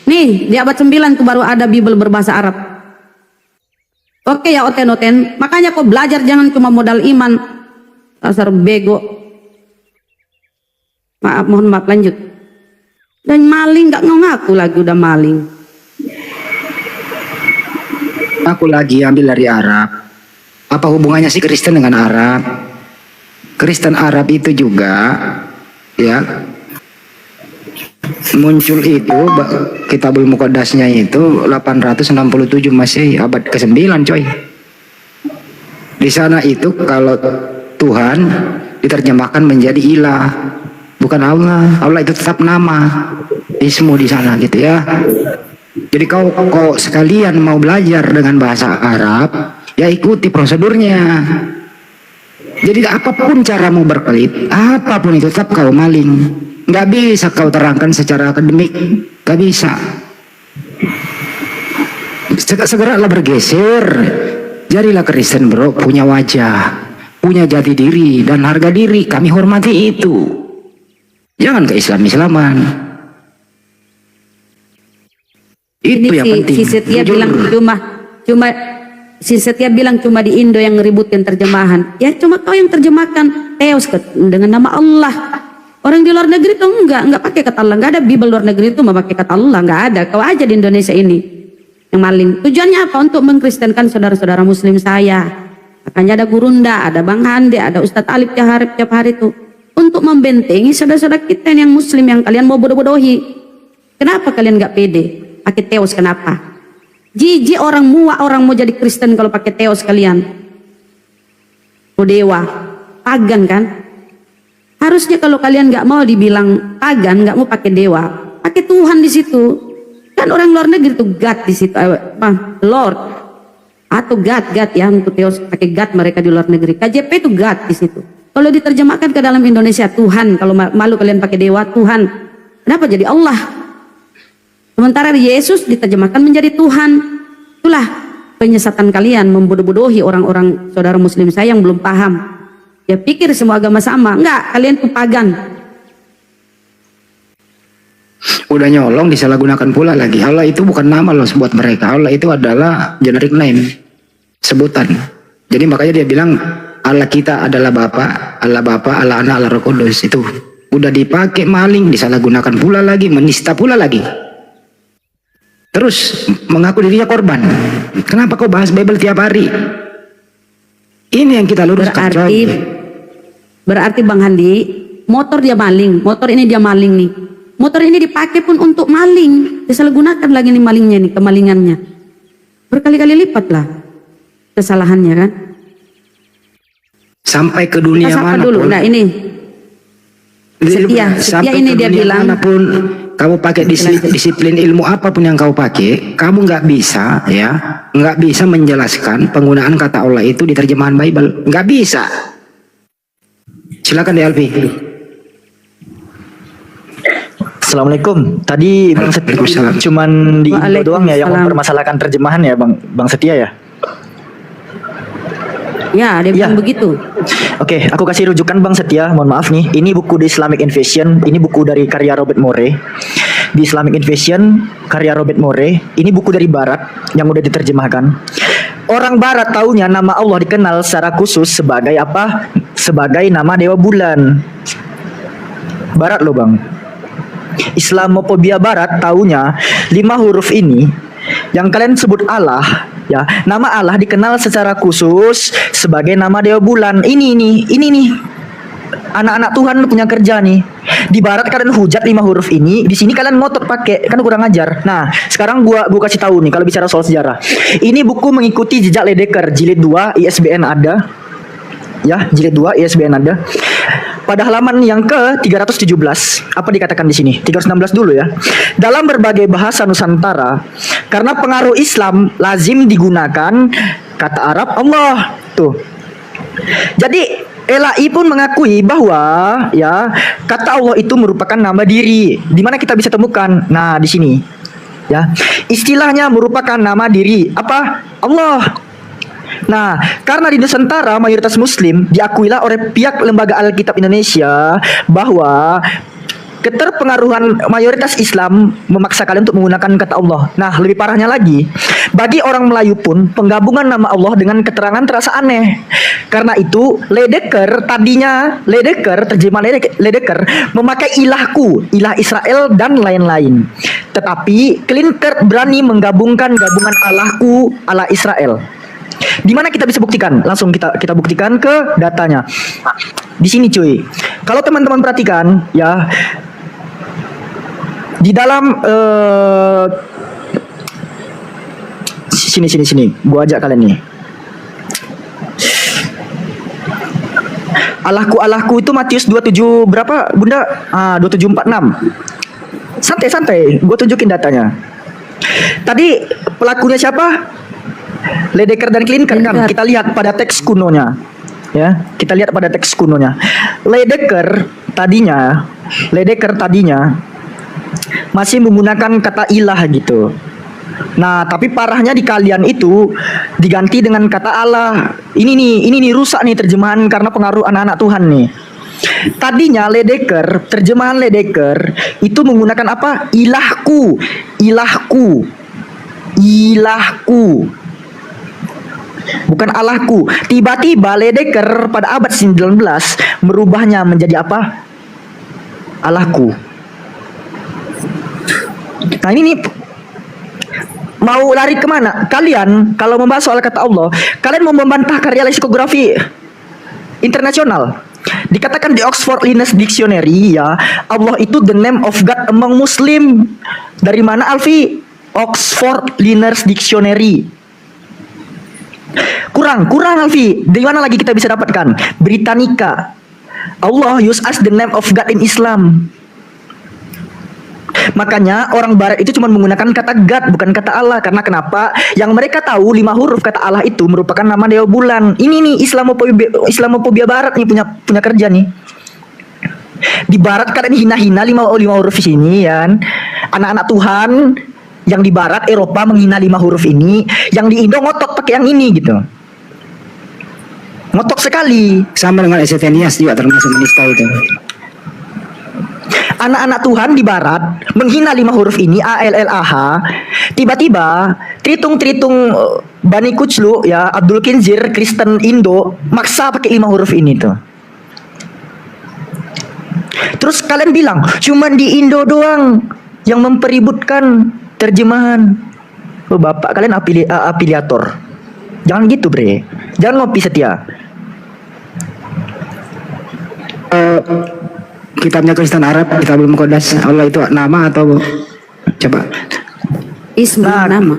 Nih di abad 9 itu baru ada Bible berbahasa Arab. Oke ya Oten. Makanya kau belajar jangan cuma modal iman. Dasar bego. Maaf, mohon maaf, lanjut. Dan maling nggak ngaku lagi udah maling. Aku lagi ambil dari Arab. Apa hubungannya sih Kristen dengan Arab? Kristen Arab itu juga ya muncul itu Kitabul Muqaddasnya itu 867 masih abad ke-9 coy. Di sana itu kalau Tuhan diterjemahkan menjadi ilah, bukan Allah. Allah itu tetap nama, ismu di sana gitu ya. Jadi kau sekalian mau belajar dengan bahasa Arab, ya ikuti prosedurnya. Jadi apapun caramu berkelit, apapun itu tetap kau maling. Nggak bisa kau terangkan secara akademik, nggak bisa. Segeralah bergeser. Jadilah Kristen bro, punya wajah, punya jati diri dan harga diri. Kami hormati itu. Jangan ke Islam-Islaman. Itu yang penting. Si Setia bilang si Setia bilang cuma di Indo yang ngeributkan terjemahan. Ya cuma kau yang terjemahkan Theos dengan nama Allah. Orang di luar negeri tuh enggak pakai kata Allah. Enggak ada Bible luar negeri itu memakai kata Allah, enggak ada. Kau aja di Indonesia ini yang maling. Tujuannya apa? Untuk mengkristenkan saudara-saudara muslim saya. Makanya ada Gurunda, ada Bang Hande, ada Ustadz Alif tiap hari itu untuk membentengi saudara-saudara kita yang muslim yang kalian mau bodoh-bodohi. Kenapa kalian enggak pede pakai Theos? Kenapa? Jijik orang mau jadi Kristen kalau pakai Theos kalian. Oh dewa, pagan kan? Harusnya kalau kalian nggak mau dibilang pagan, nggak mau pakai dewa, pakai Tuhan di situ. Kan orang luar negeri itu God di situ, Lord atau God ya untuk Theos pakai God mereka di luar negeri. KJP itu God di situ. Kalau diterjemahkan ke dalam Indonesia Tuhan, kalau malu kalian pakai dewa Tuhan. Kenapa jadi Allah? Sementara Yesus diterjemahkan menjadi Tuhan. Itulah penyesatan kalian, membodoh-bodohi orang-orang saudara muslim saya yang belum paham. Ya pikir semua agama sama. Enggak, kalian tuh pagan. Udah nyolong disalahgunakan pula lagi. Allah itu bukan nama loh buat mereka. Allah itu adalah generic name, sebutan. Jadi makanya dia bilang Allah kita adalah Bapa, Allah Anak, Allah Roh Kudus. Itu udah dipakai maling, disalahgunakan pula lagi, menista pula lagi. Terus mengaku dirinya korban. Kenapa kau bahas Bible tiap hari? Ini yang kita luruskan. Berarti Bang Handi, motor dia maling, motor ini dia maling nih. Motor ini dipakai pun untuk maling, disalahgunakan lagi nih malingnya nih, kemalingannya. Berkali-kali lipat lah kesalahannya kan. Sampai ke dunia mana dulu. pun. Nah ini setia ini dia bilang. Manapun kamu pakai disiplin ilmu apapun yang kau pakai, kamu nggak bisa nggak bisa menjelaskan penggunaan kata Allah itu di terjemahan Bible, nggak bisa. Silakan Alfi. Assalamualaikum. Tadi Bang Setia cuman di Indo doang ya yang mempermasalahkan terjemahan ya Bang Setia ya? Ya, dia bilang begitu. Oke, aku kasih rujukan Bang Setia. Mohon maaf nih, ini buku di Islamic Invasion. Ini buku dari karya Robert Moore. Di Islamic Invasion karya Robert Moore. Ini buku dari Barat yang udah diterjemahkan. Orang Barat taunya nama Allah dikenal secara khusus sebagai apa? Sebagai nama Dewa Bulan. Barat loh Bang. Islamofobia Barat taunya 5 huruf ini yang kalian sebut Allah ya, nama Allah dikenal secara khusus sebagai nama Dewa Bulan. Ini nih anak-anak Tuhan punya kerja nih. Di Barat kalian hujat 5 huruf ini, di sini kalian ngotot pakai, kan kurang ajar. Nah sekarang gua kasih tahu nih kalau bicara soal sejarah. Ini buku mengikuti jejak Ledecker, jilid 2, ISBN ada ya, jilid 2 ISBN ada. Pada halaman yang ke-317, apa dikatakan di sini? 316 dulu ya. Dalam berbagai bahasa Nusantara, karena pengaruh Islam lazim digunakan kata Arab Allah. Tuh. Jadi LAI pun mengakui bahwa ya kata Allah itu merupakan nama diri. Di mana kita bisa temukan? Nah, di sini. Ya. Istilahnya merupakan nama diri. Apa? Allah. Nah, karena di Nusantara mayoritas Muslim, diakuilah oleh pihak Lembaga Alkitab Indonesia bahwa keterpengaruhan mayoritas Islam memaksa kalian untuk menggunakan kata Allah. Nah, lebih parahnya lagi, bagi orang Melayu pun penggabungan nama Allah dengan keterangan terasa aneh. Karena itu, Ledecker terjemahan Ledecker memakai ilahku, ilah Israel dan lain-lain. Tetapi Klinker berani menggabungkan gabungan Allahku, Allah Israel. Di mana kita bisa buktikan? Langsung kita buktikan ke datanya. Di sini cuy. Kalau teman-teman perhatikan ya, di dalam sini. Gua ajak kalian nih. Allahku itu Matius 27 berapa Bunda? 2746. Santai, gua tunjukin datanya. Tadi pelakunya siapa? Ledecker dan Klinker kan. Kita lihat pada teks kunonya. Ya, kita lihat pada teks kunonya. Ledecker tadinya masih menggunakan kata ilah gitu. Nah, tapi parahnya di kalian itu diganti dengan kata Allah. Ini nih rusak nih terjemahan karena pengaruh anak-anak Tuhan nih. Tadinya terjemahan Ledecker itu menggunakan apa? Ilahku. Bukan Allahku. Tiba-tiba Ledecker pada abad 19 merubahnya menjadi apa? Allahku. Nah ini nih, mau lari kemana? Kalian kalau membahas soal kata Allah, kalian mau membantah karya leksikografi internasional. Dikatakan di Oxford Linus Dictionary ya, Allah itu the name of God among Muslim. Dari mana Alfi? Oxford Linus Dictionary. Kurang Alfi. Dari mana lagi kita bisa dapatkan? Britannica. Allah use as the name of God in Islam. Makanya orang Barat itu cuma menggunakan kata God, bukan kata Allah. Karena kenapa? Yang mereka tahu 5 huruf kata Allah itu merupakan nama Dewa Bulan. Ini nih Islamofobia Barat nih punya kerja nih. Di barat kalian hina-hina lima huruf di sini ya kan. Anak-anak Tuhan yang di barat Eropa menghina 5 huruf ini, yang di Indo ngotot pakai yang ini gitu. Ngotot sekali. Sama dengan Esefenias juga termasuk menista itu. Anak-anak Tuhan di barat menghina 5 huruf ini ALLAH. Tiba-tiba Tritung Bani Kuclu ya, Abdul Kinzir Kristen Indo maksa pakai 5 huruf ini tuh. Terus kalian bilang cuman di Indo doang yang mempeributkan terjemahan. Oh, bapak kalian afiliator. Jangan gitu bre. Jangan ngopi setia. Kitabnya Kristen Arab, Kitabul Muqaddas, Allah itu nama atau coba? Ismu nama.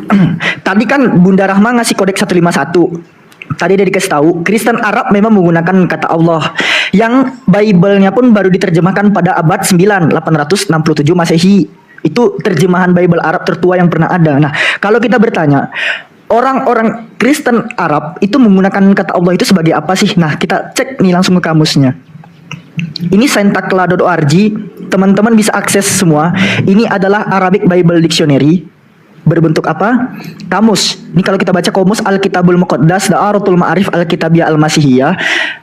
Tadi kan Bunda Rahma ngasih kodeks 151. Tadi dia dikasih tahu Kristen Arab memang menggunakan kata Allah. Yang Bible-nya pun baru diterjemahkan pada abad 9 867 Masehi. Itu terjemahan Bible Arab tertua yang pernah ada. Nah, kalau kita bertanya, orang-orang Kristen Arab itu menggunakan kata Allah itu sebagai apa sih? Nah, kita cek nih langsung ke kamusnya. Ini sentakla.org, teman-teman bisa akses semua. Ini adalah Arabic Bible Dictionary. Berbentuk apa? Kamus. Ini kalau kita baca kamus Alkitabul Muqaddas, Da'aratul Ma'arif Alkitabiyah Al-Masihiyah,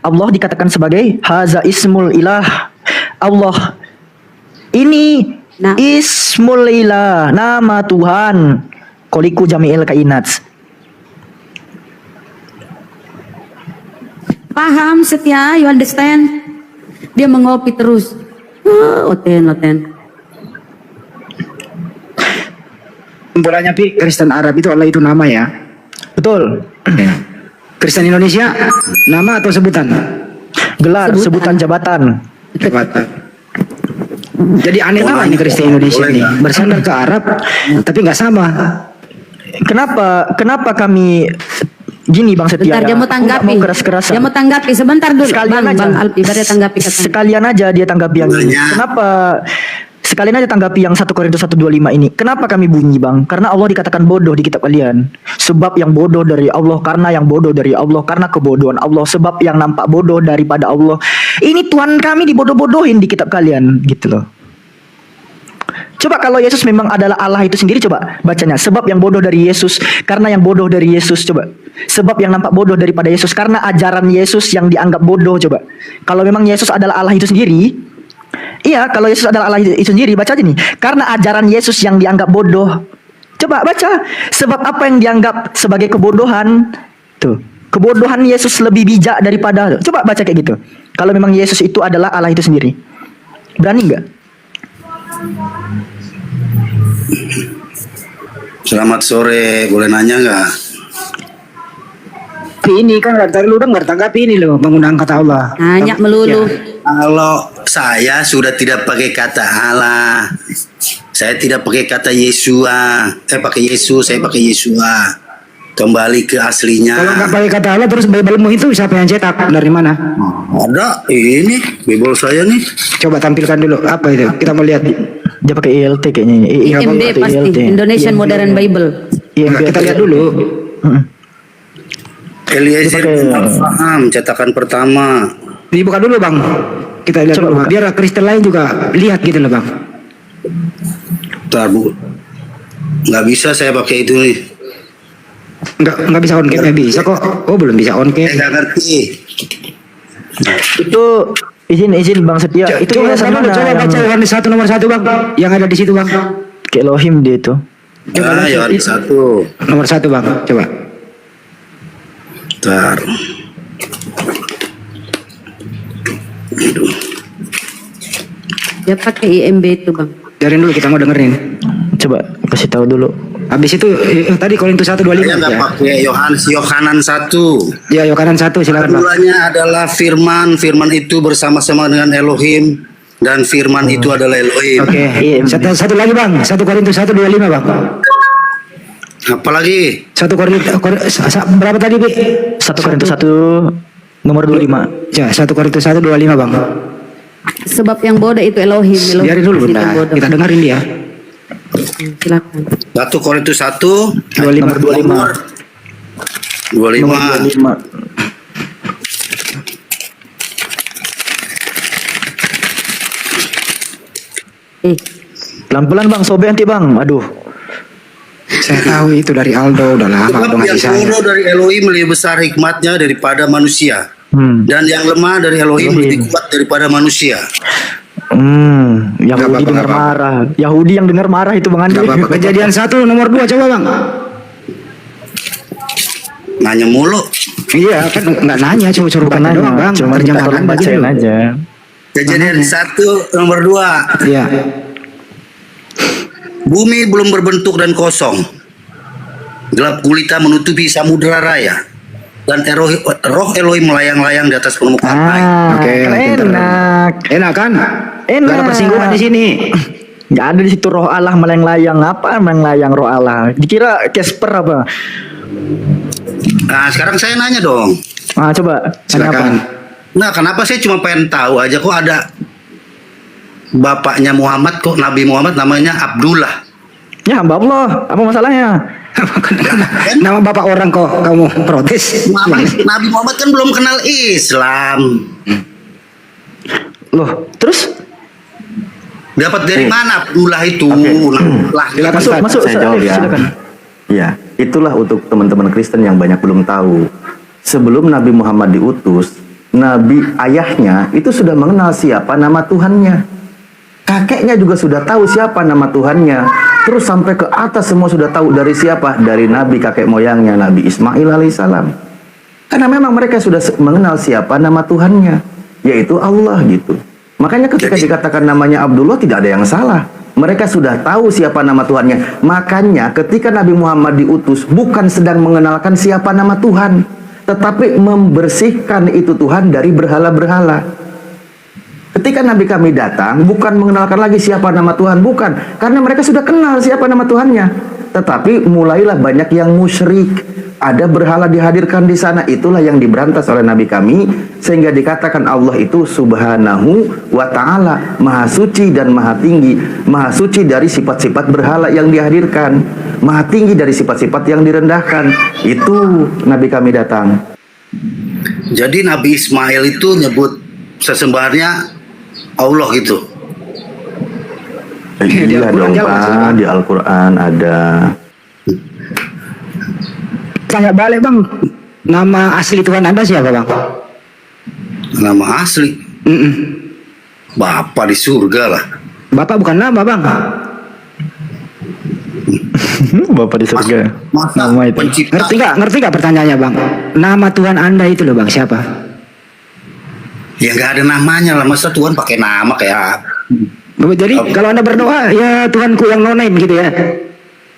Allah dikatakan sebagai Haza Ismul Ilah. Allah. Ini Ismul Ilah, nama Tuhan. Koliku Jami'il Kainat. Paham Setia, you understand? Dia mengopi terus. Oten. Kesimpulannya Pi, Kristen Arab itu Allah itu nama ya. Betul. Kristen Indonesia nama atau sebutan? Gelar, sebutan jabatan. Jabatan. Jadi aneh banget nih Kristen Indonesia ini. Bersandar ke Arab tapi nggak sama. Kenapa kami gini Bang Setia? Bentar, dia mau Aku nggak tanggapi. mau keras-kerasan. Dia mau tanggapi sebentar dulu. Sekalian aja. Bang Alpi, baru tanggapi katanya. Sekalian aja dia tanggapi yang ini. Kenapa? Sekalian aja tanggapi yang 1 Korintus 1:25 ini. Kenapa kami bunyi Bang? Karena Allah dikatakan bodoh di kitab kalian. Sebab yang bodoh dari Allah, karena yang bodoh dari Allah, karena kebodohan Allah. Sebab yang nampak bodoh daripada Allah. Ini Tuhan kami dibodoh-bodohin di kitab kalian, gitu loh. Coba kalau Yesus memang adalah Allah itu sendiri, coba bacanya. Sebab yang bodoh dari Yesus, karena yang bodoh dari Yesus, coba. Sebab yang nampak bodoh daripada Yesus, karena ajaran Yesus yang dianggap bodoh, coba. Kalau memang Yesus adalah Allah itu sendiri, iya, kalau Yesus adalah Allah itu sendiri, baca aja nih. Karena ajaran Yesus yang dianggap bodoh. Coba baca. Sebab apa yang dianggap sebagai kebodohan, tuh. Kebodohan Yesus lebih bijak daripada. Coba baca kayak gitu. Kalau memang Yesus itu adalah Allah itu sendiri. Berani nggak? Selamat sore, boleh nanya nggak? Ini kan dari lu dengar tanggapi ini loh, menggunakan kata Allah. Nanya melulu. Kalau saya sudah tidak pakai kata Allah, saya tidak pakai kata Yesua, pakai Yesus, saya pakai Yesua. Kembali ke aslinya. Kalau nggak pakai kata Allah terus Bible-mu itu siapa yang cetak? Dari mana? Ada ini Bible saya nih. Coba tampilkan dulu apa itu? Kita mau lihat. Dia pakai ILT kayaknya. IMB pasti, Indonesian Modern Bible. Kita lihat dulu. Eliezer Al-Faham, cetakan pertama. Dibuka dulu Bang. Kita lihat dulu. Biar Kristen lain juga lihat gitu loh Bang. Bentar Bu. Nggak bisa saya pakai itu nih. Nggak bisa on cam, bisa kok. Oh belum bisa on cam. Saya nggak ngerti. Itu izin Bang Setia. Itu Coba yayasan mana coba yang baca Yohanes 1 nomor 1 Bang. Yang ada di situ Bang. kayak Elohim dia itu? Yohanes 1. Nomor 1 Bang. Coba. Bentar. Aduh. Dia pakai IMB itu Bang. Biarin dulu kita mau dengerin. Coba kasih tahu dulu. Habis itu tadi Korintus 1:25 Saya nggak ya. pakai Yohanan 1. Ya Yohanan 1 silakan Bang. Keduanya adalah firman itu bersama-sama dengan Elohim dan firman itu adalah Elohim. Oke. Satu lagi Bang. 1 Korintus 1:25 Bang. Apalagi 1 Korintus berapa tadi Bi? 1 Korintus 1 nomor 25. Ya 1 Korintus 1:25 Bang. Sebab yang bodoh itu Elohim. Biarin dulu Bunda. Kita dengerin dia. Silakan. 1 Korintus 1 25. 25. Pelan-pelan bang, sobek nanti bang. Aduh. Saya tahu itu dari Aldo, udah lama Sebab udah yang ngasih saya. bodoh dari Elohim lebih besar hikmatnya daripada manusia. Dan yang lemah dari Elohim lebih kuat daripada manusia. Yahudi Nggak apa-apa, dengar nggak apa-apa. marah. Yahudi yang dengar marah itu bang Andi. Gak apa-apa. Kejadian 1 nomor 2 coba bang. Nanya mulu. Iya kan nggak nanya, cuma suruh baca doang bang. Cuma kita Terjemahan tolong aja bacain gitu. aja. Kejadian 1 nomor 2. Iya. Bumi belum berbentuk dan kosong. Gelap gulita menutupi samudera raya. Dan roh Elohim melayang-layang di atas permukaan air. Oke, pinter. enak. Enak kan? Enak. Gak ada persinggungan di sini. Gak ada di situ roh Allah melayang-layang. Apa melayang-layang roh Allah? Dikira Casper apa? Nah, sekarang saya nanya dong. Coba. Silakan. Nah, kenapa saya cuma pengen tahu aja kok ada bapaknya Muhammad, kok Nabi Muhammad namanya Abdullah. Ya hamba Allah. Apa masalahnya? Nama bapak orang kok kamu protes? Nabi Muhammad kan belum kenal Islam. Loh, terus? Dapat dari mana Abdullah itu? Lah, Silakan Ustaz. Masuk. Saya jawab ya. Silakan. Ya, itulah untuk teman-teman Kristen yang banyak belum tahu. Sebelum Nabi Muhammad diutus, Nabi ayahnya itu sudah mengenal siapa nama Tuhannya. Kakeknya juga sudah tahu siapa nama Tuhannya. Terus sampai ke atas semua sudah tahu dari siapa? Dari Nabi kakek moyangnya, Nabi Ismail alaihissalam. Karena memang mereka sudah mengenal siapa nama Tuhannya, yaitu Allah gitu. Makanya ketika dikatakan namanya Abdullah tidak ada yang salah. Mereka sudah tahu siapa nama Tuhannya. Makanya ketika Nabi Muhammad diutus bukan sedang mengenalkan siapa nama Tuhan, tetapi membersihkan itu Tuhan dari berhala-berhala. Ketika Nabi kami datang, bukan mengenalkan lagi siapa nama Tuhan, bukan. Karena mereka sudah kenal siapa nama Tuhannya. Tetapi mulailah banyak yang musyrik. Ada berhala dihadirkan di sana. Itulah yang diberantas oleh Nabi kami. Sehingga dikatakan Allah itu subhanahu wa ta'ala. Maha suci dan maha tinggi. Maha suci dari sifat-sifat berhala yang dihadirkan. Maha tinggi dari sifat-sifat yang direndahkan. Itu Nabi kami datang. jadi Nabi Ismail itu nyebut sesembahannya Allah gitu. Iya dong Pak, di Al-Quran ada. Tanya balik bang. Nama asli Tuhan Anda siapa bang? Nama asli Bapa di surga lah. Bapak bukan nama bang. Bapak di surga. Masa Nama itu. pencipta Ngerti nggak pertanyaannya bang? Nama Tuhan Anda itu loh bang siapa? ya nggak ada namanya lah, masa Tuhan pakai nama kayak Jadi kalau Anda berdoa ya Tuhanku yang no name gitu ya.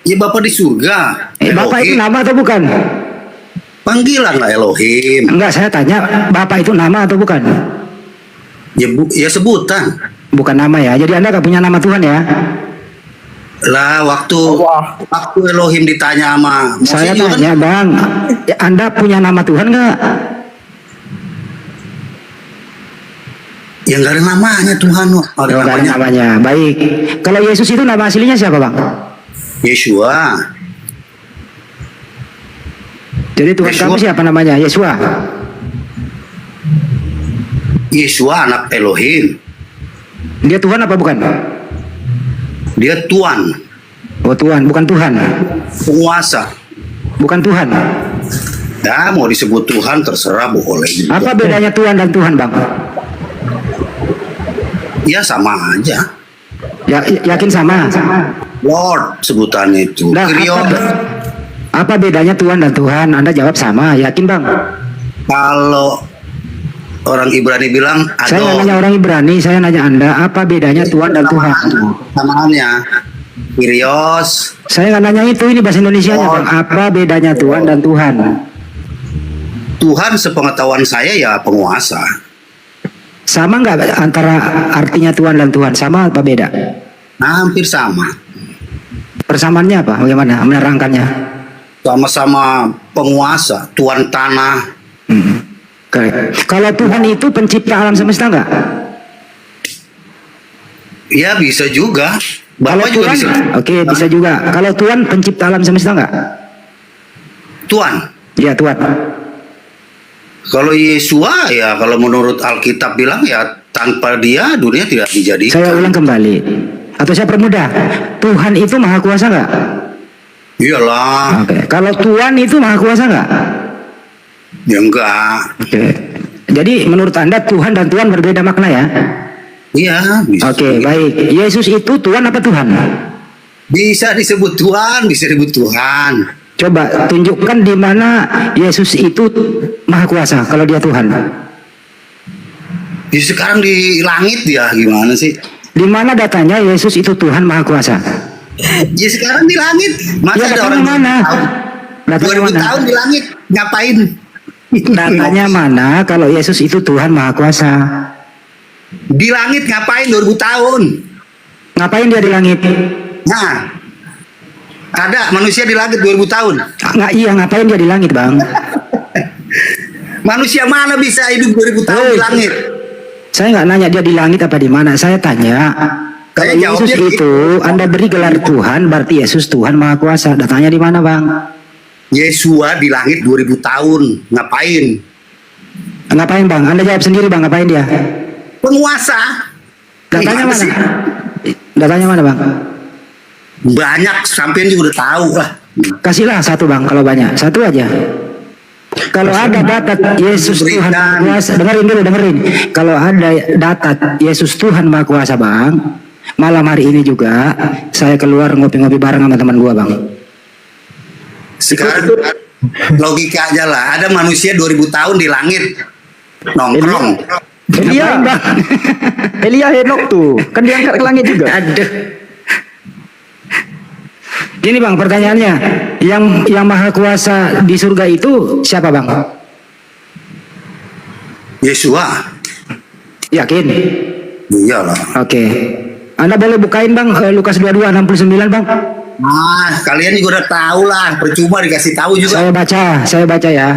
ya Bapa di surga. Bapak itu Elohim. nama atau bukan? Panggilan lah Elohim. Enggak, saya tanya Bapak itu nama atau bukan? Ya sebutan. Bukan nama ya. Jadi Anda nggak punya nama Tuhan ya? Lah waktu Elohim ditanya sama Moses Saya juga tanya bang, Anda punya nama Tuhan nggak? ya nggak ada namanya Tuhan. Ada Nggak ada namanya namanya. Baik. Kalau Yesus itu nama aslinya siapa bang? Yeshua. Jadi Tuhan Yeshua. kamu siapa namanya? Yesua. Yeshua anak Elohim. Dia Tuhan apa bukan? Dia Tuan, Oh Tuhan, bukan Tuhan. penguasa. Bukan Tuhan. Ya mau disebut Tuhan terserah boleh juga. Apa bedanya Tuhan dan Tuhan bang? Ya sama aja. Ya, yakin sama. Lord sebutannya itu. Nah, Kyrios. apa bedanya Tuhan dan Tuhan? Anda jawab sama, yakin bang? Kalau orang Ibrani bilang Saya nggak nanya orang Ibrani, saya nanya Anda, apa bedanya Tuhan dan Tuhan? Samaannya Kyrios. Saya nggak nanya itu, ini bahasa Indonesianya bang. Apa bedanya Tuhan dan Tuhan? Tuhan sepengetahuan saya ya penguasa. Sama nggak antara artinya Tuhan dan Tuhan? Sama apa beda? Nah, hampir sama. Persamaannya apa? Bagaimana menerangkannya? Sama-sama penguasa, tuan tanah. Oke. Kalau Tuhan itu pencipta alam semesta nggak? Ya bisa juga. Kalau Bapak juga Tuhan, bisa. oke bisa juga. Kalau Tuhan pencipta alam semesta nggak? Tuan. Ya Tuhan. Kalau Yesua ya kalau menurut Alkitab bilang ya tanpa dia dunia tidak dijadikan. Saya ulang kembali. Atau saya permudah, Tuhan itu maha kuasa nggak? Iyalah. Oke. Kalau Tuhan itu maha kuasa nggak? Ya enggak. Oke. Jadi menurut Anda Tuhan dan Tuhan berbeda makna ya? Iya, bisa. Oke, baik. Yesus itu Tuhan apa Tuhan? Bisa disebut Tuhan, bisa disebut Tuhan. Coba tunjukkan di mana Yesus itu maha kuasa kalau dia Tuhan. Ya, sekarang di langit ya, gimana sih? Di mana datanya Yesus itu Tuhan maha kuasa? Ya sekarang di langit. Masa Ya, ada datanya orang mana? 2000 Datanya mana? tahun di langit ngapain? Datanya mana kalau Yesus itu Tuhan maha kuasa? Di langit ngapain 2000 tahun? Ngapain dia di langit? Nah, ada manusia di langit 2000 tahun. Nggak, iya, ngapain dia di langit, Bang? Manusia mana bisa hidup 2000 tahun di langit? Saya nggak nanya dia di langit apa di mana. Saya tanya, kalau Saya Yesus jawabnya itu Anda beri gelar Tuhan, berarti Yesus Tuhan maha kuasa. Datanya di mana, Bang? Yesua di langit 2000 tahun. Ngapain? Ngapain, Bang? Anda jawab sendiri, Bang. Ngapain dia? Penguasa. Datanya Gimana mana? sih? Datanya mana, Bang? Banyak, sampean juga udah tahu lah. Kasihlah satu, Bang, kalau banyak. Satu aja. Kalau ada data Yesus Tuhan Maha Kuasa, dengerin dulu, dengerin. Kalau ada data Yesus Tuhan Maha Kuasa, Bang, malam hari ini juga saya keluar ngopi-ngopi bareng sama teman gua, Bang. Sekarang logika aja lah. Ada manusia 2000 tahun di langit. Nongkrong. Elia, Elia Henok tuh, kan diangkat ke langit juga. Aduh. Gini, Bang, pertanyaannya, yang Maha Kuasa di surga itu siapa, Bang? Yesua. Yakin? Iyalah. Oke. Anda boleh bukain, Bang, Lukas 22 69, Bang. Ah, kalian juga udah tahu lah. Percuma dikasih tahu juga. Saya baca ya.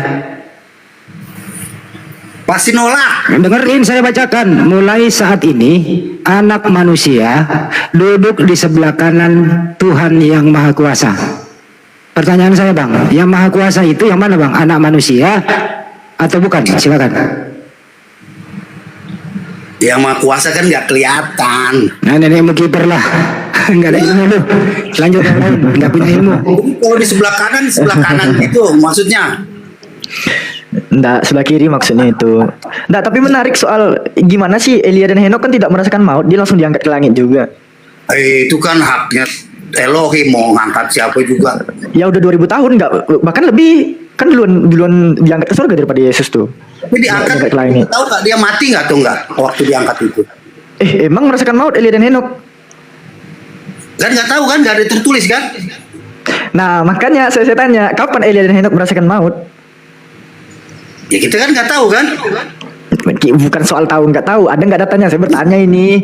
Pasti nolak. Dengerin, saya bacakan. Mulai saat ini anak manusia duduk di sebelah kanan Tuhan yang Maha Kuasa. Pertanyaan saya, Bang, yang Maha Kuasa itu yang mana, Bang? Anak manusia atau bukan? Silakan. Yang Maha Kuasa kan nggak kelihatan. Nah, nenekmu kiper lah. Nggak ada ilmu lu. Lanjut yang lain. Nggak punya ilmu. Kalau di sebelah kanan itu maksudnya. Nggak, sebelah kiri maksudnya itu. Nggak, tapi menarik soal gimana sih Elia dan Henok kan tidak merasakan maut, dia langsung diangkat ke langit juga. Itu kan haknya Elohim mau ngangkat siapa juga. Ya udah 2000 tahun nggak, bahkan lebih, kan duluan diangkat ke surga daripada Yesus tuh. Tapi diangkat Diangkat ke langit. tahu nggak dia mati nggak tuh nggak waktu diangkat itu? Emang merasakan maut Elia dan Henok? Kan nggak tahu kan, nggak ada tertulis kan? Nah, makanya saya tanya, kapan Elia dan Henok merasakan maut? Ya kita kan nggak tahu kan? Bukan soal tahu nggak tahu, ada nggak datanya? Saya bertanya ini.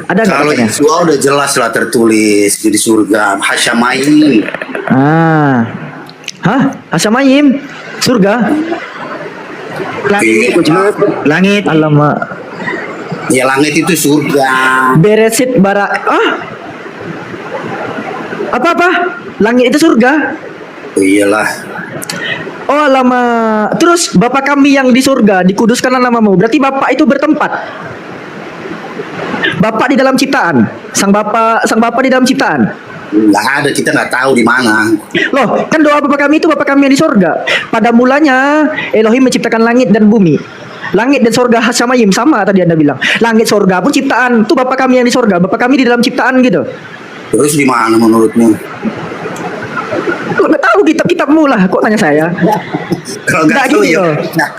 Ada nggak Kalau datanya? Yesua udah jelas lah tertulis di surga Hasyamayim. Hah? Hasyamayim? Surga? Langit, langit. Alamak. Ya langit itu surga. Beresit bara. Apa? Langit itu surga? Iyalah. Oh lama. Terus Bapa kami yang di surga, dikuduskanlah namamu. Berarti Bapa itu bertempat. Bapa di dalam ciptaan. Sang Bapa di dalam ciptaan. Nggak ada, kita nggak tahu di mana. Loh, kan doa Bapa kami itu Bapa kami yang di surga. Pada mulanya Elohim menciptakan langit dan bumi. Langit dan surga Hasyamayim sama tadi Anda bilang. Langit surga pun ciptaan. Tuh Bapa kami yang di surga, Bapa kami di dalam ciptaan gitu. Terus di mana menurutmu? Kok nggak tahu kitab-kitabmu lah, kok tanya saya? Kalau Nggak nggak tahu gini ya. loh. Nah,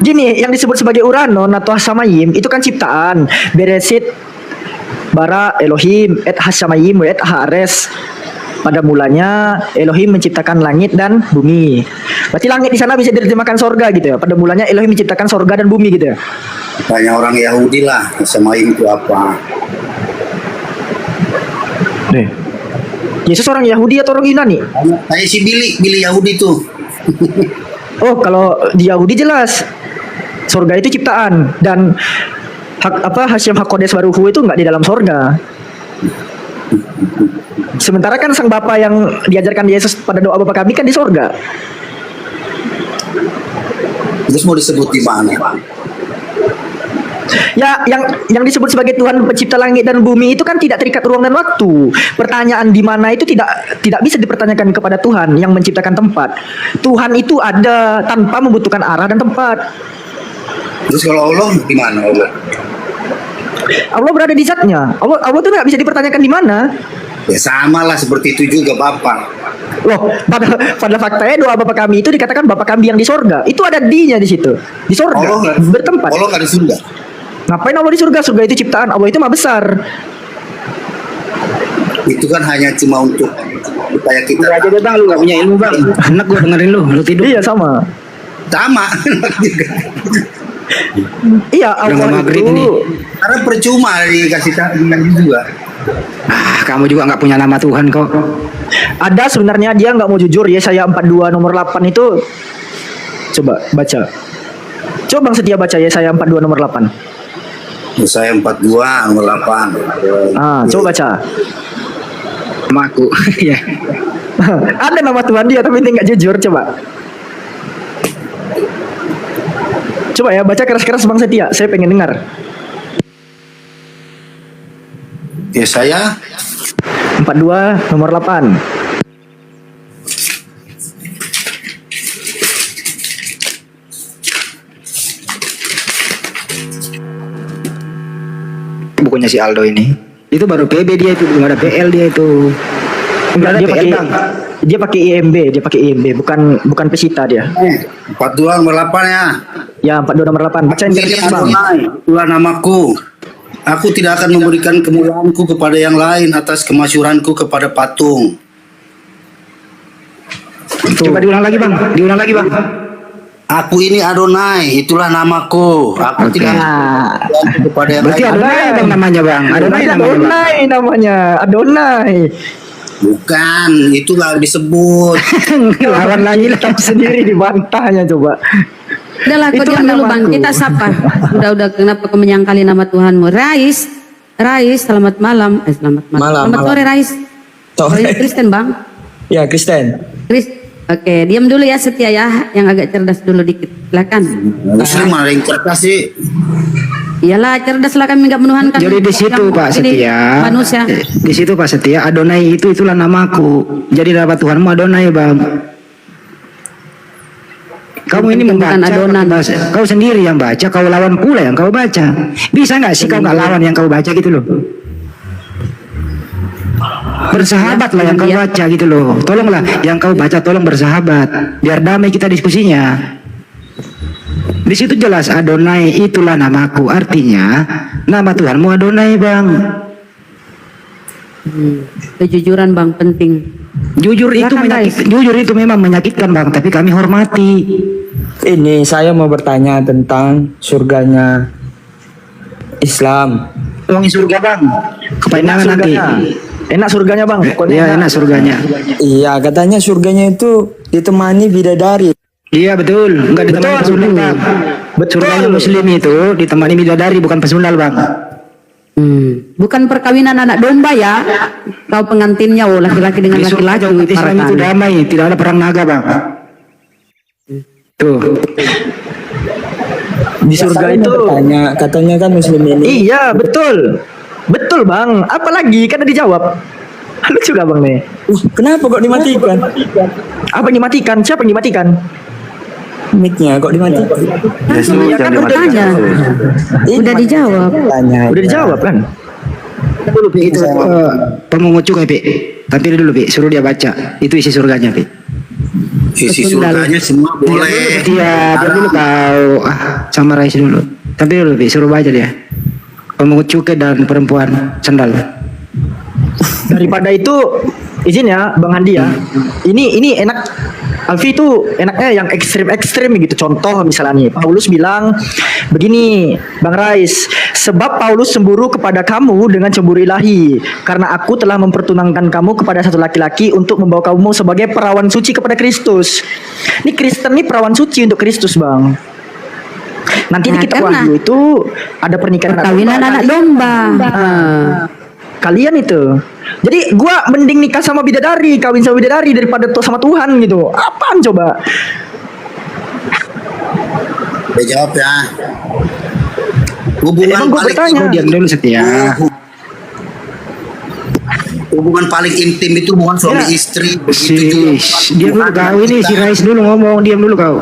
Gini, yang disebut sebagai Uranon atau Hasyamayim itu kan ciptaan. Beresit bara Elohim et Hasyamayim et Haares. Pada mulanya Elohim menciptakan langit dan bumi. Berarti langit di sana bisa diterjemahkan sorga gitu ya. Pada mulanya Elohim menciptakan sorga dan bumi gitu ya. banyak orang Yahudi lah. Hasyamayim itu apa? Yesus orang Yahudi atau orang Yunani? Kayak si Billy Yahudi tuh. Oh, kalau di Yahudi jelas sorga itu ciptaan dan Hashem Hakodes Baruhu itu nggak di dalam sorga. Sementara kan sang Bapa yang diajarkan Yesus pada doa Bapa kami kan di sorga. Terus mau disebut di mana? Ya, yang disebut sebagai Tuhan pencipta langit dan bumi itu kan tidak terikat ruang dan waktu. Pertanyaan di mana itu tidak bisa dipertanyakan kepada Tuhan yang menciptakan tempat. Tuhan itu ada tanpa membutuhkan arah dan tempat. Terus kalau Allah di mana Allah? Allah berada di zatnya. Allah itu nggak bisa dipertanyakan di mana. Ya sama lah seperti itu juga Bapak. Loh, pada faktanya doa Bapa kami itu dikatakan Bapa kami yang di sorga. Itu ada D-nya di situ. Di sorga. Bertempat. Allah nggak di surga. Ngapain Allah di surga? Surga itu ciptaan Allah, itu mah besar. Itu kan hanya cuma untuk supaya kita Aja deh bang, lu gak punya ilmu bang. Enak gua dengerin lu tidur. Iya sama. sama. Iya, Udah Allah mau maghrib ini. itu. Karena percuma dikasih tahu juga. Kamu juga nggak punya nama Tuhan kok. Ada sebenarnya dia nggak mau jujur ya. Saya 42 nomor 8 itu. Coba baca. Coba Bang Setia baca ya saya 42 nomor 8. Saya 42 nomor 8. Coba baca. Sama aku. Ya. Ada nama Tuhan dia tapi dia nggak jujur. Coba. Coba ya baca keras-keras Bang Setia. Saya pengen dengar. Ya saya 42 nomor 8. Bukunya si Aldo ini. Itu baru PB dia itu, belum ada PL dia itu. Enggak, Ada dia PL, pakai Bang. dia pakai IMB, bukan pesita dia. 42 nomor 8 ya. Ya 42 nomor 8. Bacain Ini keras Bang. Adonai, itulah namaku. Aku tidak akan memberikan kemuliaanku kepada yang lain atas kemasyuranku kepada patung. Coba diulang lagi bang, Aku ini Adonai, itulah namaku. Aku Oke. tidak akan memberikan kepada yang Berarti lain. Adonai bang namanya bang. Adonai namanya. Adonai. Bukan, itu nggak disebut. Lawan lagi lah. Kitab sendiri dibantahnya coba. Udahlah, kau Itu diam dulu bang. namaku. Kita sapa. Udah, kenapa kau menyangkali nama Tuhanmu? Rais, selamat malam. Selamat malam. Selamat sore, Rais. Kau ini Kristen bang? Ya, Kristen. Oke, diam dulu ya Setia ya. Yang agak cerdas dulu dikit. Silakan. Muslim ada yang cerdas sih. Iyalah, cerdas lah kami nggak menuhankan. Jadi di situ yang Pak ini, Setia. Manusia. Di situ Pak Setia, Adonai itulah namaku. Jadi dapat Tuhanmu Adonai bang. Kamu ini Bukan membaca, adonan. kau sendiri yang baca, kau lawan pula yang kau baca. Bisa nggak sih kau nggak lawan yang kau baca gitu loh? Bersahabat lah yang kau baca gitu loh. Tolonglah yang kau baca, tolong bersahabat. Biar damai kita diskusinya. Di situ jelas Adonai itulah namaku. Artinya nama Tuhanmu Adonai bang. Kejujuran bang penting. Jujur itu Silakan, jujur itu memang menyakitkan bang. Tapi kami hormati. Ini saya mau bertanya tentang surganya Islam. Ngomongin surga bang. Kepanjangan nanti. Enak surganya Bang. Pokoknya Iya enak surganya. Iya, katanya surganya itu ditemani bidadari. Iya betul. Enggak ditemani pesunal bang. Surganya muslim itu ditemani bidadari bukan pesunal bang. Bukan perkawinan anak domba ya. Kau pengantinnya laki-laki dengan Di surga laki-laki. umat Islam itu damai, tidak ada perang naga bang. Tuh. di surga Saya itu. mau bertanya, katanya kan muslim ini. Iya, betul. Betul, Bang. Apalagi kan udah dijawab. Lucu gak Bang nih? Kenapa kok dimatikan? Apa yang dimatikan? Siapa yang dimatikan? Mic-nya kok dimatikan? Yesus Ya yang kan udah dimatikan. aja. Udah dijawab. Tanya. Udah dijawab kan? Dulu Pi, itu pemungucu Pi. Tampil dulu Pi, suruh dia baca. Itu isi surganya Pi. Isi surganya semua boleh. Dia dulu kau samarais dulu. Tampil dulu Pi, suruh baca dia. Pemungut cukai dan perempuan sandal. Daripada itu izin ya Bang Handi ya. Ini enak. Alfi itu enaknya yang ekstrim-ekstrim gitu. Contoh misalnya nih, Paulus bilang begini, Bang Rais, sebab Paulus cemburu kepada kamu dengan cemburu ilahi, karena aku telah mempertunangkan kamu kepada satu laki-laki untuk membawa kamu sebagai perawan suci kepada Kristus. Ini Kristen nih perawan suci untuk Kristus, Bang. Nanti di Nah, kitab karena Wahyu itu ada pernikahan Perkawinan anak domba. Kalian itu. Jadi gua mending nikah sama bidadari, kawin sama bidadari daripada sama Tuhan gitu. Apaan coba? Udah jawab ya. Hubungan Emang gue paling bertanya. Kau diam dulu Setia. hubungan paling intim itu hubungan suami istri. Begitu Diam dulu kau ini si Rais dulu ngomong, diam dulu kau.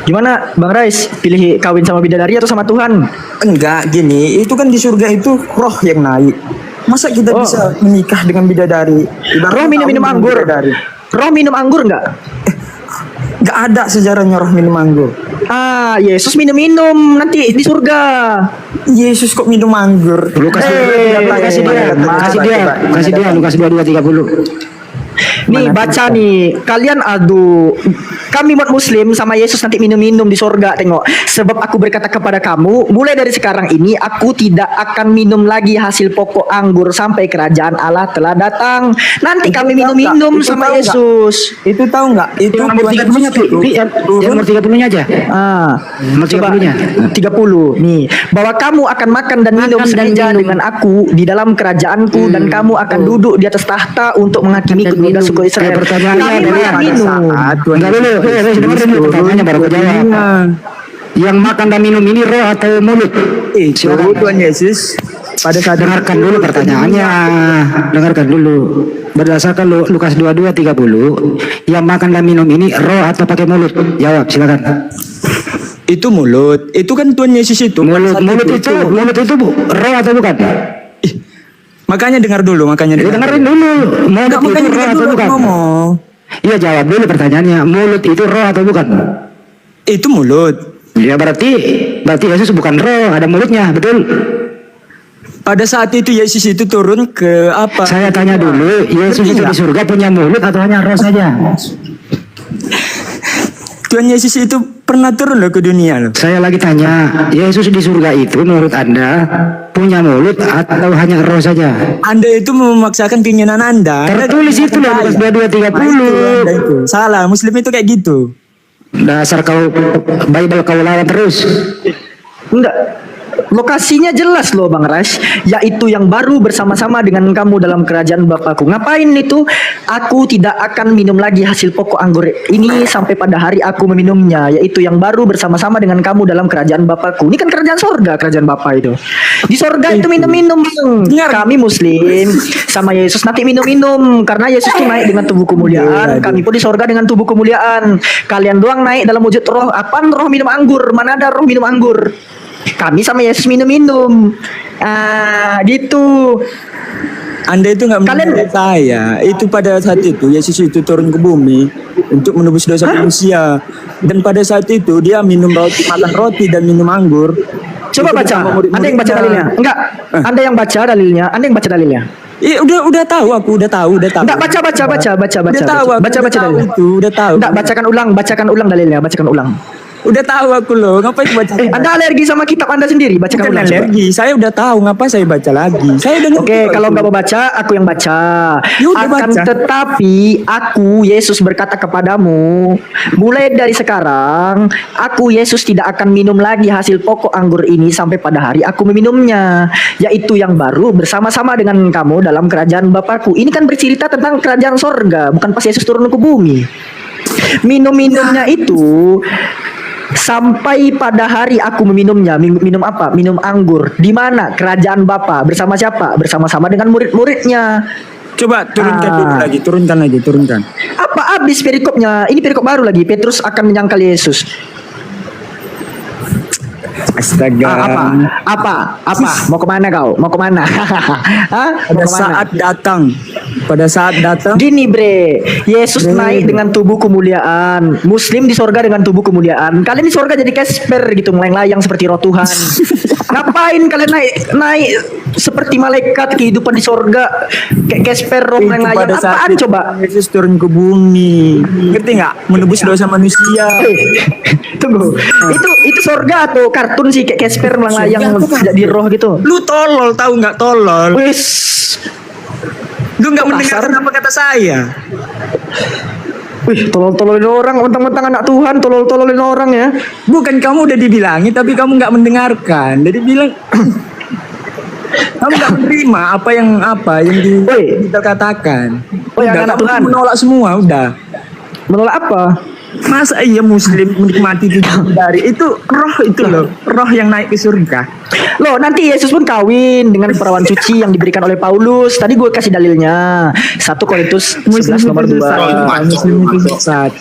Gimana Bang Rais? Pilih kawin sama bidadari atau sama Tuhan? Enggak, gini, itu kan di surga itu roh yang naik. Masa kita bisa menikah dengan bidadari? Roh minum anggur. Bidadari. Roh minum anggur nggak? Enggak ada sejarahnya roh minum anggur. Ah, Yesus minum nanti di surga. Yesus kok minum anggur? Lukas kasih dia Lukas 22:30. Nih baca nih, kalian aduh, kami umat muslim sama Yesus nanti minum-minum di surga, tengok. Sebab aku berkata kepada kamu, mulai dari sekarang ini aku tidak akan minum lagi hasil pokok anggur sampai kerajaan Allah telah datang. Nanti kami minum-minum sama Yesus. Itu tahu nggak? Itu Nomor 30-nya tuh. Yang nomor 30-nya aja. Ah, Nomor coba 30-nya. 30 nih, bahwa kamu akan makan dan minum Makan dan semeja minum. dengan aku di dalam kerajaanku dan kamu akan duduk di atas tahta untuk menghakimi Makan dan kedua minum. suku Israel. Pertanyaannya Kami adalah makan minum. Enggak dulu, dengar dulu pertanyaannya baru kau jawab. Yang makan dan minum ini roh atau mulut? Silakan Tuhan Yesus pada saat Dengarkan dulu pertanyaannya. Dengarkan dulu. Berdasarkan Lukas 22:30, yang makan dan minum ini roh atau pakai mulut? Jawab, silakan. itu mulut. Itu kan Tuhan Yesus itu. Mulut itu roh atau bukan? Makanya dengar dulu, makanya Ya, dengerin dulu. Mulut Enggak, itu makanya roh dengar atau dulu bukan? ngomong. Iya, jawab dulu pertanyaannya. Mulut itu roh atau bukan? Itu mulut. Ya berarti Yesus bukan roh, ada mulutnya, betul? Pada saat itu Yesus itu turun ke apa? Saya tanya dulu, Yesus itu di surga punya mulut atau hanya roh saja? Tuhan Yesus itu pernah turun loh ke dunia loh. Saya lagi tanya, Yesus di surga itu menurut Anda punya mulut atau hanya roh saja? Anda itu memaksakan keinginan Anda. Tertulis itu loh, Lukas 22:30. Salah, Muslim itu kayak gitu. Dasar kau Bible kau lawan terus. Enggak. Lokasinya jelas loh Bang Ras, yaitu yang baru bersama-sama dengan kamu dalam kerajaan Bapakku. Ngapain itu? Aku tidak akan minum lagi hasil pokok anggur ini sampai pada hari aku meminumnya, yaitu yang baru bersama-sama dengan kamu dalam kerajaan Bapakku. Ini kan kerajaan sorga, kerajaan Bapak itu. Di sorga itu minum-minum Bang. Kami Muslim sama Yesus nanti minum-minum karena Yesus itu naik dengan tubuh kemuliaan. Kami pun di sorga dengan tubuh kemuliaan. Kalian doang naik dalam wujud roh. Apaan roh minum anggur? Mana ada roh minum anggur? Kami sama Yesus minum-minum. Gitu. Anda itu nggak mendengar saya. Itu pada saat itu Yesus itu turun ke bumi untuk menebus dosa manusia. Dan pada saat itu dia makan roti dan minum anggur. Coba baca. Anda yang baca dalilnya. Enggak. Anda yang baca dalilnya. Anda yang baca dalilnya. Iya udah tahu aku udah tahu. Enggak baca. Udah tahu aku, Baca udah tahu dalilnya. itu, udah tahu. Enggak, bacakan ulang dalilnya, bacakan ulang. Udah tahu aku loh, ngapain baca? Anda alergi sama kitab Anda sendiri, bacakan Bukan ulang. coba. alergi, saya udah tahu, ngapa saya baca lagi? Saya udah ngerti Oke, kok kalau itu. nggak mau baca, aku yang baca. Ya udah Akan baca. tetapi aku Yesus berkata kepadamu, mulai dari sekarang aku Yesus tidak akan minum lagi hasil pokok anggur ini sampai pada hari aku meminumnya, yaitu yang baru bersama-sama dengan kamu dalam kerajaan Bapakku. Ini kan bercerita tentang kerajaan sorga, bukan pas Yesus turun ke bumi. Minum-minumnya itu sampai pada hari aku meminumnya. Minum apa? Minum anggur. Di mana? Kerajaan Bapa. Bersama siapa? Bersama-sama dengan murid-muridnya. Coba turunkan dulu lagi, turunkan. Apa habis perikopnya? Ini perikop baru lagi. Petrus akan menyangkal Yesus. Astaga. Apa? Mau kemana kau? Mau kemana? Hah? Mau kemana? Pada saat datang Gini bre, Yesus naik dengan tubuh kemuliaan. Muslim di sorga dengan tubuh kemuliaan. Kalian di sorga jadi Casper gitu, melayang-layang seperti roh Tuhan. Ngapain kalian naik seperti malaikat kehidupan di sorga? Kayak Casper roh itu melayang-layang. pada saat Apaan itu coba? Yesus turun ke bumi. Ngerti nggak? Menebus dosa manusia. Tunggu. Itu sorga atau kartun sih kayak Casper melayang jadi roh gitu. Lu tolol, tahu nggak tolol? Wis. Lu nggak mendengarkan apa kata saya? Wih, tolol-tololin orang, mentang-mentang anak Tuhan, tolol-tololin orang ya. Bukan, kamu udah dibilangin tapi kamu nggak mendengarkan. Jadi bilang kamu nggak menerima apa yang kita katakan. Oh, yang Udah, anak kamu Tuhan. menolak semua udah. Menolak apa? Masa iya muslim menikmati 7 bidadari? Itu roh itu loh, roh yang naik ke surga. Loh, nanti Yesus pun kawin dengan perawan suci yang diberikan oleh Paulus. Tadi gue kasih dalilnya. 1 Korintus 11 nomor 2. Muslim itu sesat.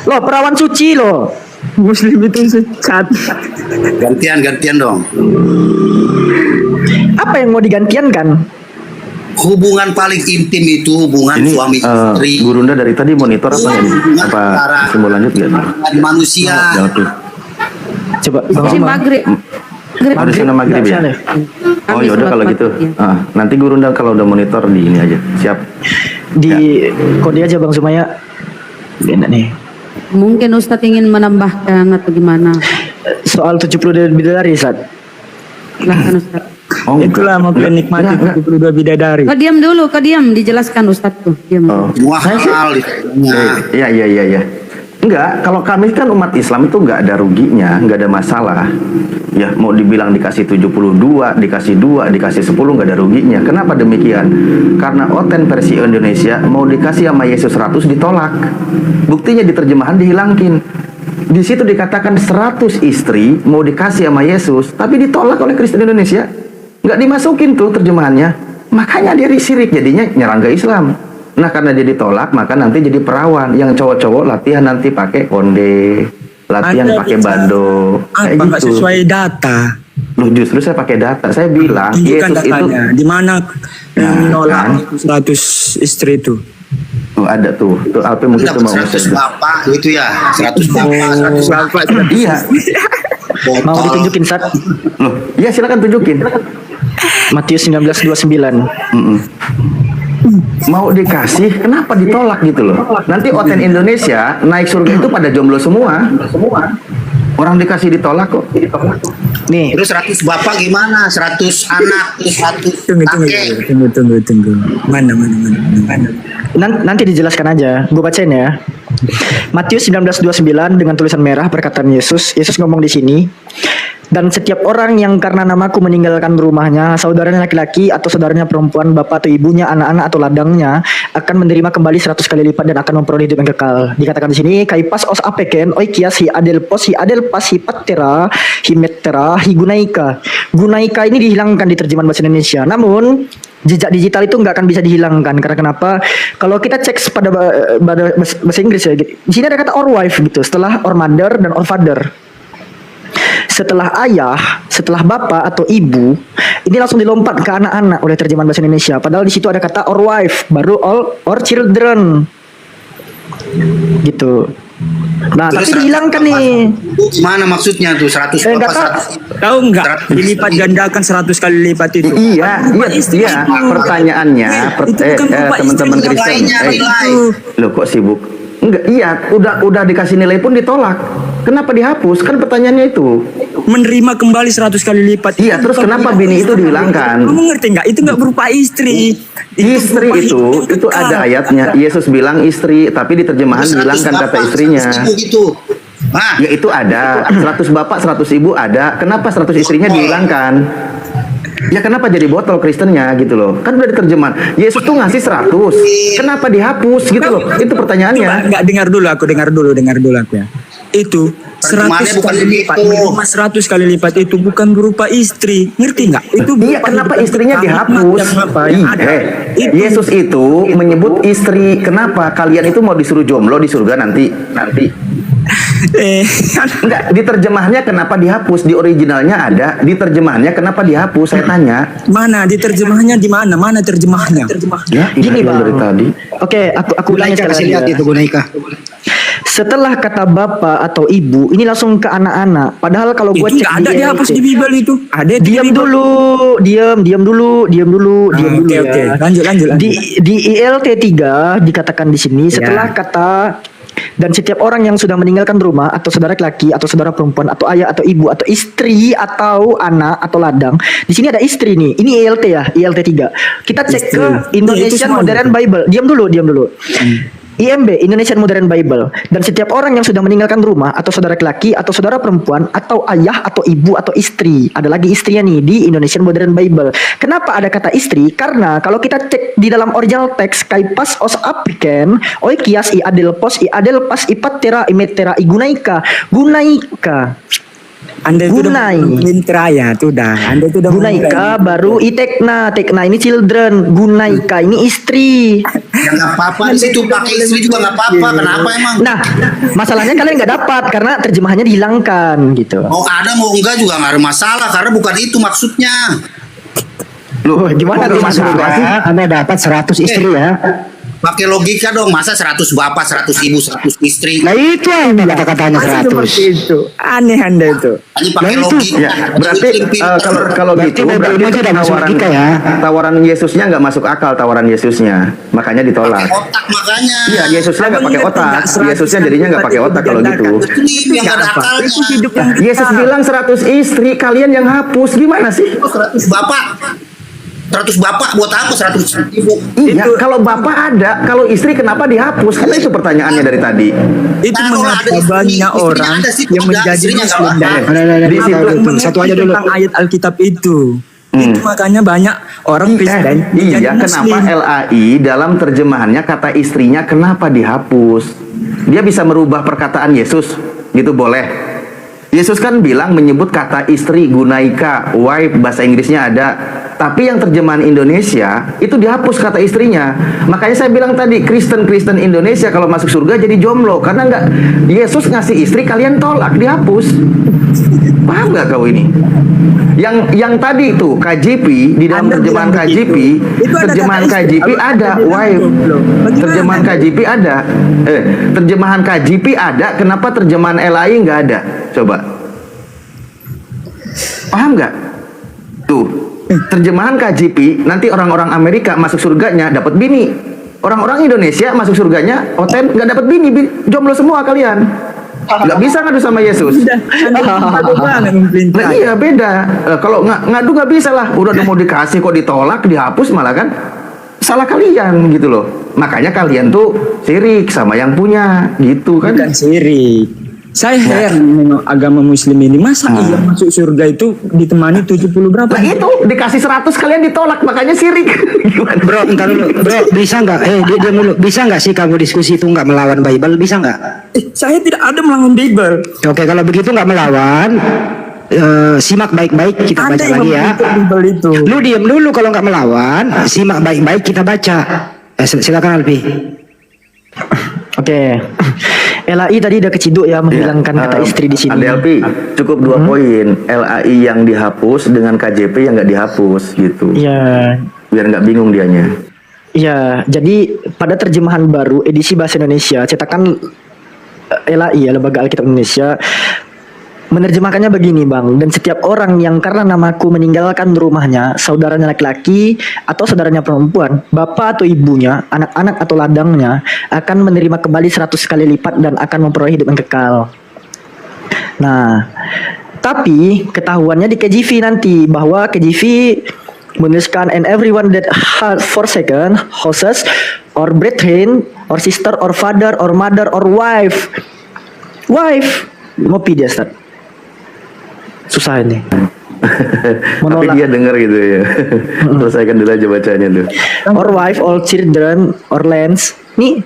Loh, perawan suci loh. Muslim itu sesat. Gantian dong. Apa yang mau digantian kan? Hubungan paling intim itu hubungan Ini suami istri. Gurunda dari tadi monitor apa ini? Apa masih mau lanjut nggak? Hubungan manusia. Jangan tuh. Coba Ini maghrib. Harus kena maghrib ya? Oh Kami yaudah sholat kalau gitu. maghrib, Nanti Gurunda kalau udah monitor di ini aja. Siap. di kode aja Bang Sumaya. Enak nih. Mungkin Ustadz ingin menambahkan atau gimana? Soal 70 bidadari, Sat. Silahkan Ustadz. Oh, Itulah mau kalian nikmati 72 bidadari. Kau diam dulu, kau diam, dijelaskan Ustadz tuh. Diam. Oh. Semua hal di Iya. Enggak, kalau kami kan umat Islam itu enggak ada ruginya, enggak ada masalah. Ya, mau dibilang dikasih 72, dikasih 2, dikasih 10 enggak ada ruginya. Kenapa demikian? Karena Oten versi Indonesia mau dikasih sama Yesus 100 ditolak. Buktinya di terjemahan dihilangin. Di situ dikatakan 100 istri mau dikasih sama Yesus, tapi ditolak oleh Kristen Indonesia. Enggak dimasukin tuh terjemahannya. Makanya dia sirik, jadinya nyerang ke Islam. Nah, karena dia ditolak, maka nanti jadi perawan. Yang cowok-cowok latihan nanti pakai konde, latihan Anda pakai bisa bando, kayak Apa nggak gitu. sesuai data? Loh, justru saya pakai data. Saya bilang Tunjukkan Yesus itu datanya. Di mana yang menolak kan? 100 istri itu? tuh ada tuh. Tuh Alpe mungkin tuh dapat mau 100 share. bapak gitu ya. 100 bapak, 100 bapak. Iya. Mau Botol. ditunjukin, Sat? Loh, iya silakan tunjukin. Matius 19:29. Mau dikasih, kenapa ditolak gitu loh? Nanti Oten Indonesia naik surga itu pada jomblo semua. Orang dikasih ditolak kok. Nih, Terus 100 bapak gimana? 100 anak, terus 100 kakek. Tunggu. Mana. nanti dijelaskan aja. Gue bacain ya. Matius 19:29 dengan tulisan merah perkataan Yesus. Yesus ngomong di sini. Dan setiap orang yang karena namaku meninggalkan rumahnya, saudaranya laki-laki atau saudaranya perempuan, bapak atau ibunya, anak-anak atau ladangnya, akan menerima kembali 100 kali lipat dan akan memperoleh hidup yang kekal. Dikatakan di sini, kaipas os apeken, oikias hi adelpos, hi adelpas, hi patera, hi metera, hi gunaika. Gunaika ini dihilangkan di terjemahan bahasa Indonesia. Namun, jejak digital itu nggak akan bisa dihilangkan. Karena kenapa? Kalau kita cek pada bahasa Inggris ya, di sini ada kata or wife gitu, setelah or mother dan or father. Setelah ayah, setelah bapak atau ibu, ini langsung dilompat ke anak-anak oleh terjemahan bahasa Indonesia. Padahal di situ ada kata or wife, baru all or children, gitu. Nah, Terus tapi dihilangkan nih. Gimana maksudnya tuh 100 Nggak bapak, tahu. 100? Tahu nggak? Dilipat gandakan 100 kali lipat itu. Iya. Itu. Pertanyaannya, Itu bukan bapak teman-teman istri, Kristen. nilainya, nilai. Loh kok sibuk? Enggak, iya, udah dikasih nilai pun ditolak. Kenapa dihapus? Kan pertanyaannya itu. Menerima kembali 100 kali lipat. Iya, terus kenapa bini itu dihilangkan? Kamu ngerti nggak? Itu nggak berupa istri. Istri berupa itu hidup yang kekal. ada ayatnya. Yesus bilang istri, tapi di terjemahan 100 dihilangkan kata bapak, istrinya. 100 ibu gitu. Nah, Ya itu ada 100 bapak, 100 ibu ada. Kenapa 100 istrinya dihilangkan? Ya kenapa jadi botol Kristennya gitu loh? Kan udah diterjemahan. Yesus tuh ngasih 100. Kenapa dihapus gitu loh? Itu Coba, pertanyaannya. nggak dengar dulu aku ya. Itu 100 Terjemahannya bukan kali lipat, begitu. menerima 100 kali lipat itu bukan berupa istri, ngerti nggak? Itu Iya, berupa kenapa hidup istrinya kekal, dihapus? yang apa yang ada. Itu Yesus itu menyebut istri. Kenapa kalian itu mau disuruh jomblo di surga nanti? Enggak, di terjemahannya kenapa dihapus? Di originalnya ada, di terjemahannya kenapa dihapus? Saya tanya. mana di terjemahannya di mana? Mana terjemahnya? Ya, Gini, ini Bang. dari tadi. Oke, aku ulangi Gunaika, kasih sekali lihat lagi itu ya. Gunaika. Setelah kata bapak atau ibu, ini langsung ke anak-anak. Padahal kalau Itu gua cek nggak ada di dihapus ELT. di Bible itu. Ada di Diam Bible. dulu, diam dulu Oke, ya. lanjut. Di ILT 3 dikatakan di sini setelah kata dan setiap orang yang sudah meninggalkan rumah atau saudara laki atau saudara perempuan atau ayah atau ibu atau istri atau anak atau ladang. Di sini ada istri nih. Ini ILT ya, ILT 3. Kita cek Istri. ke Itu Indonesian semua Modern itu. Bible. Diam dulu. IMB, Indonesian Modern Bible. Dan setiap orang yang sudah meninggalkan rumah atau saudara laki atau saudara perempuan atau ayah atau ibu atau istri. Ada lagi istrinya nih di Indonesian Modern Bible. Kenapa ada kata istri? Karena kalau kita cek di dalam original teks kaipas os apiken, oikias I adelpos I adelpas ipatera imetera igunaika. Gunaika. Anda itu Gunai. udah pintra ya, tuh dah. Anda itu udah Gunaika baru itekna, tekna ini children, gunaika ini istri. Ya nggak apa-apa di situ pakai istri juga nggak apa-apa. Kenapa emang? Nah, masalahnya kalian nggak dapat karena terjemahannya dihilangkan gitu. Mau ada mau enggak juga nggak ada masalah karena bukan itu maksudnya. Loh, Gimana tuh maksudnya? Anda dapat 100 istri ya. Pakai logika dong, masa 100 bapak, 100 ibu, 100 istri. Nah itu yang kata-katanya Masih seperti 100. itu. Aneh Anda itu. Ini pakai Nah, itu. logika. Ya, berarti kalau Berarti gitu Bible berarti itu udah masuk tawaran logika ya. tawaran Yesusnya nggak masuk akal, tawaran Yesusnya, makanya ditolak. Pakai otak makanya. Iya, Yesusnya nggak Abang pakai ingat otak. nggak, 100 Yesusnya jadinya nggak pakai otak kalau gitu. Itu yang nggak ada apa? akalnya. Itu hidup yang Yesus bilang 100 istri, kalian yang hapus, gimana sih? 100 bapak. 100 bapak buat apa 100 ibu? Iya, kalau bapak ada, kalau istri kenapa dihapus? Karena itu pertanyaannya dari tadi. itu Taruhlah mengapa ada istri, banyak istrinya orang ada sih, yang ada, menjadi istrinya nggak muslim apa-apa. dan Di situ satu aja dulu. tentang ayat Alkitab itu. Itu makanya banyak orang Kristen menjadi Iya, kenapa muslim. LAI dalam terjemahannya kata istrinya kenapa dihapus? Dia bisa merubah perkataan Yesus, gitu boleh. Yesus kan bilang menyebut kata istri, gunaika, wife, bahasa Inggrisnya ada. Tapi yang terjemahan Indonesia itu dihapus kata istrinya. Makanya saya bilang tadi Kristen Indonesia kalau masuk surga jadi jomblo karena nggak Yesus ngasih istri kalian tolak dihapus. Paham nggak kau ini? Yang tadi itu KJP di dalam Anda terjemahan bilang KJP, begitu. Itu ada terjemahan kata istri. KJP Anda ada bilang wife. jomblo. Bagaimana? Terjemahan KJP ada. Terjemahan KJP ada, kenapa terjemahan LAI nggak ada? Coba. Paham nggak? Tuh, terjemahan KJP nanti orang-orang Amerika masuk surganya dapat bini. Orang-orang Indonesia masuk surganya oten nggak dapat bini, jomblo semua kalian. Nggak bisa ngadu sama Yesus. Bagaimana mempelintah? Nah, iya beda. Kalau ngadu nggak bisa lah. Udah mau dikasih kok ditolak, dihapus malah kan salah kalian gitu loh. Makanya kalian tuh sirik sama yang punya gitu kan. Bukan sirik. Saya heran memang agama Muslim ini masa iya masuk surga itu ditemani 70 berapa? Nah itu dikasih 100 kalian ditolak makanya sirik. Gimana? Bro, entar dulu. Bro, bisa nggak? Diam dulu. Bisa nggak sih kamu diskusi itu nggak melawan Bible? Bisa nggak? Saya tidak ada melawan Bible. Oke, kalau begitu nggak melawan, simak baik-baik kita baca Ada yang lagi ya. membentuk Bible itu. Lu diam dulu kalau nggak melawan, simak baik-baik kita baca. Silakan Alpi. Oke. LAI tadi udah keciduk ya menghilangkan kata istri di sini. ADLP cukup 2 poin. LAI yang dihapus dengan KJP yang nggak dihapus gitu. Iya. Biar nggak bingung dianya. Iya, jadi pada terjemahan baru edisi bahasa Indonesia cetakan LAI ya, Lembaga Alkitab Indonesia, menerjemahkannya begini Bang, dan setiap orang yang karena namaku meninggalkan rumahnya, saudaranya laki-laki atau saudaranya perempuan, bapak atau ibunya, anak-anak atau ladangnya, akan menerima kembali 100 kali lipat dan akan memperoleh hidup yang kekal. Nah, tapi ketahuannya di KJV nanti, bahwa KJV menuliskan and everyone that has forsaken houses or brethren or sister or father or mother or wife ngopi dia Ustaz. Susah ini. Tapi dia denger gitu ya. Selesaikan dulu aja bacanya tuh. Or wife, or children, or lands. Nih.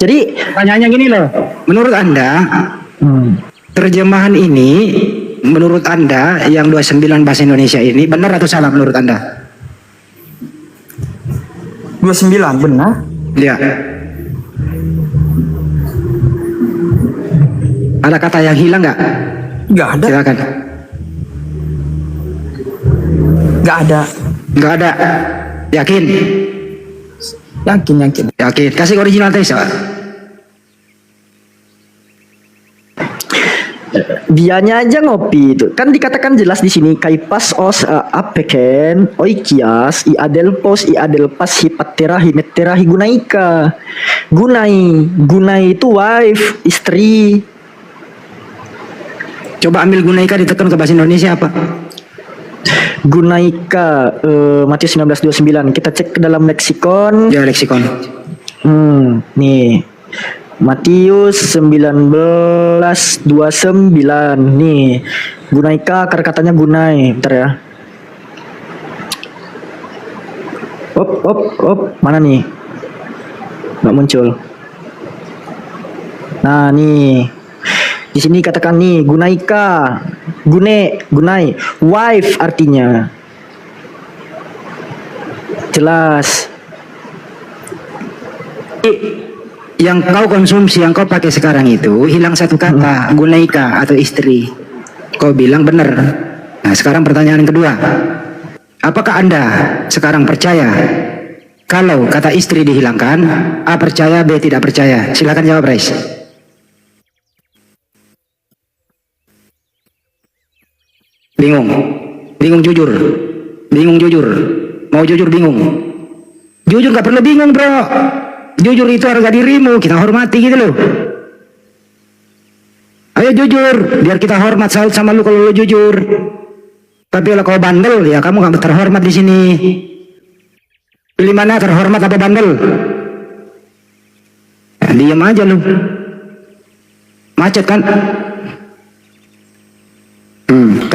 Jadi Pertanyaannya gini loh. Menurut Anda, terjemahan ini menurut Anda yang 29 bahasa Indonesia ini benar atau salah menurut Anda? 29 benar? Ya. Ada kata yang hilang nggak? Enggak ada. Silakan. Enggak ada. Nggak ada. Yakin? Yakin. Yakin. Kasih original text Pak. dianya aja ngopi itu. Kan dikatakan jelas di sini kaipas os apeken oikias I adelpos I adelpas hipatera himetera higunaika. Gunai itu wife, istri. Coba ambil gunaika ditekan ke bahasa Indonesia apa? Gunaika Matius 19:29. Kita cek ke dalam leksikon. Ya leksikon. Nih. Matius 19:29 nih. Gunaika akar katanya gunai. Bentar ya. Op, mana nih? Nggak muncul. Nah, nih. Di sini katakan nih, gunaika. Gunai. Wife artinya. Jelas. Yang kau konsumsi, yang kau pakai sekarang itu hilang satu kata, gunaika atau istri. Kau bilang benar. Nah, sekarang pertanyaan yang kedua. Apakah Anda sekarang percaya kalau kata istri dihilangkan? A percaya, B tidak percaya. Silakan jawab, Rais. Bingung jujur. Mau jujur bingung. Jujur nggak perlu bingung, bro. Jujur itu harga dirimu, kita hormati gitu loh. Ayo jujur, biar kita hormat sama lu kalau lu jujur. Tapi kalau kau bandel, ya kamu nggak terhormat di sini. Pilih mana, terhormat apa bandel? Nah, diam aja lu. Macet kan?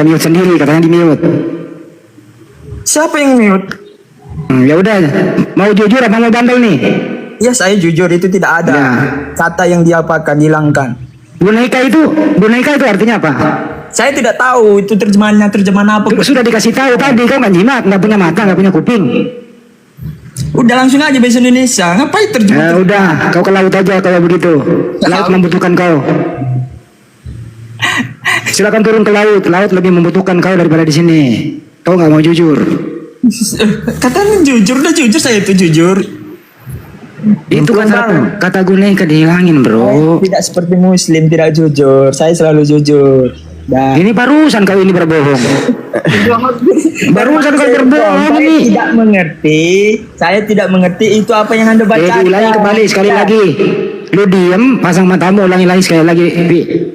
Mute sendiri, katanya di mute. Siapa yang mute? Ya udah, mau jujur apa mau bandel nih? Ya saya jujur itu tidak ada Ya. kata yang diapakan hilangkan. Gunaika itu artinya apa? Saya tidak tahu itu terjemahan apa. Sudah dikasih tahu tadi, kau nggak nyimak, nggak punya mata, nggak punya kuping. Udah langsung aja bahasa Indonesia. Ngapain terjemahan? Ya udah, kau ke laut aja kalau begitu. Laut membutuhkan kau. Silakan turun ke laut. Laut lebih membutuhkan kau daripada di sini. Kau nggak mau jujur. Katanya jujur, udah jujur saya itu jujur. Itu kata Gunaika dihilangin, bro. Tidak seperti Muslim tidak jujur. Saya selalu jujur. Dan Ini barusan kau ini berbohong. Barusan kau berbohong saya ini. tidak mengerti. Saya tidak mengerti itu apa yang Anda baca. Ulangi kembali sekali lagi. Lu diem, pasang matamu, ulangi lagi sekali lagi. Pi.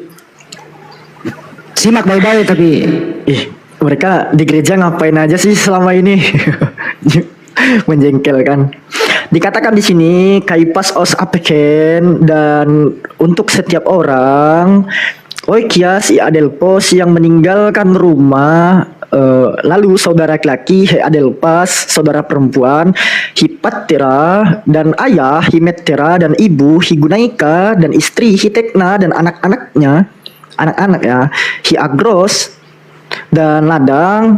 Simak baik-baik tapi. Mereka di gereja ngapain aja sih selama ini? Menjengkelkan. Dikatakan di sini kaipas os apeken, dan untuk setiap orang oikia si adelpos yang meninggalkan rumah, lalu saudara laki he adelpas, saudara perempuan hipattera, dan ayah himettera, dan ibu higunaika, dan istri hitekna, dan anak-anaknya ya hiagros, dan ladang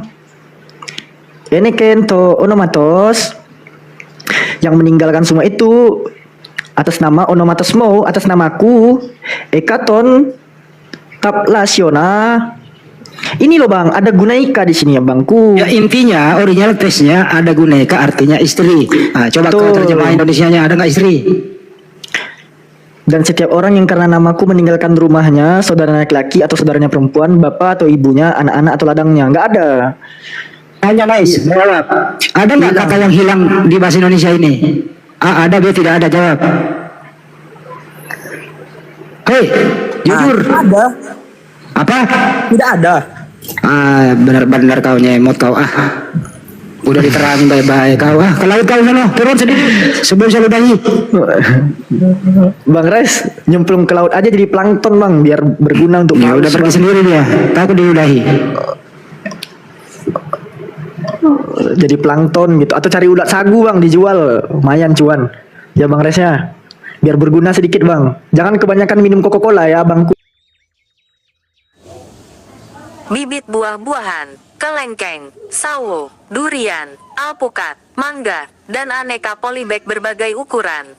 ini kento onomatos, yang meninggalkan semua itu atas nama onomatosmo, atas namaku, ekaton taplasiona. Ini loh bang, ada gunaika di sini ya bangku. Ya intinya original tesnya ada Gunaika artinya istri. Nah, coba kau terjemah Indonesianya, ada nggak istri? Dan setiap orang yang karena namaku meninggalkan rumahnya, saudaranya laki-laki atau saudaranya perempuan, bapak atau ibunya, anak-anak atau ladangnya, nggak ada. Hanya nice, jawab. Ada nggak kata yang hilang di bahasa Indonesia ini? A ada, B tidak ada, jawab. Hei, jujur. Ada. Apa? Tidak ada. Benar-benar kau nyemot kau. Udah diterangin baik-baik kau. Ke laut kau sana, turun sendiri sebelum saya ludahi. Bang Res, nyemplung ke laut aja jadi plankton bang, biar berguna untuk Ya udah pergi sendiri dia, takut diludahi. jadi plankton gitu, atau cari ulat sagu bang, dijual lumayan cuan ya bang Resnya, biar berguna sedikit bang, jangan kebanyakan minum Coca-Cola ya bangku. Bibit buah-buahan, kelengkeng, sawo, durian, alpukat, mangga, dan aneka polybag berbagai ukuran.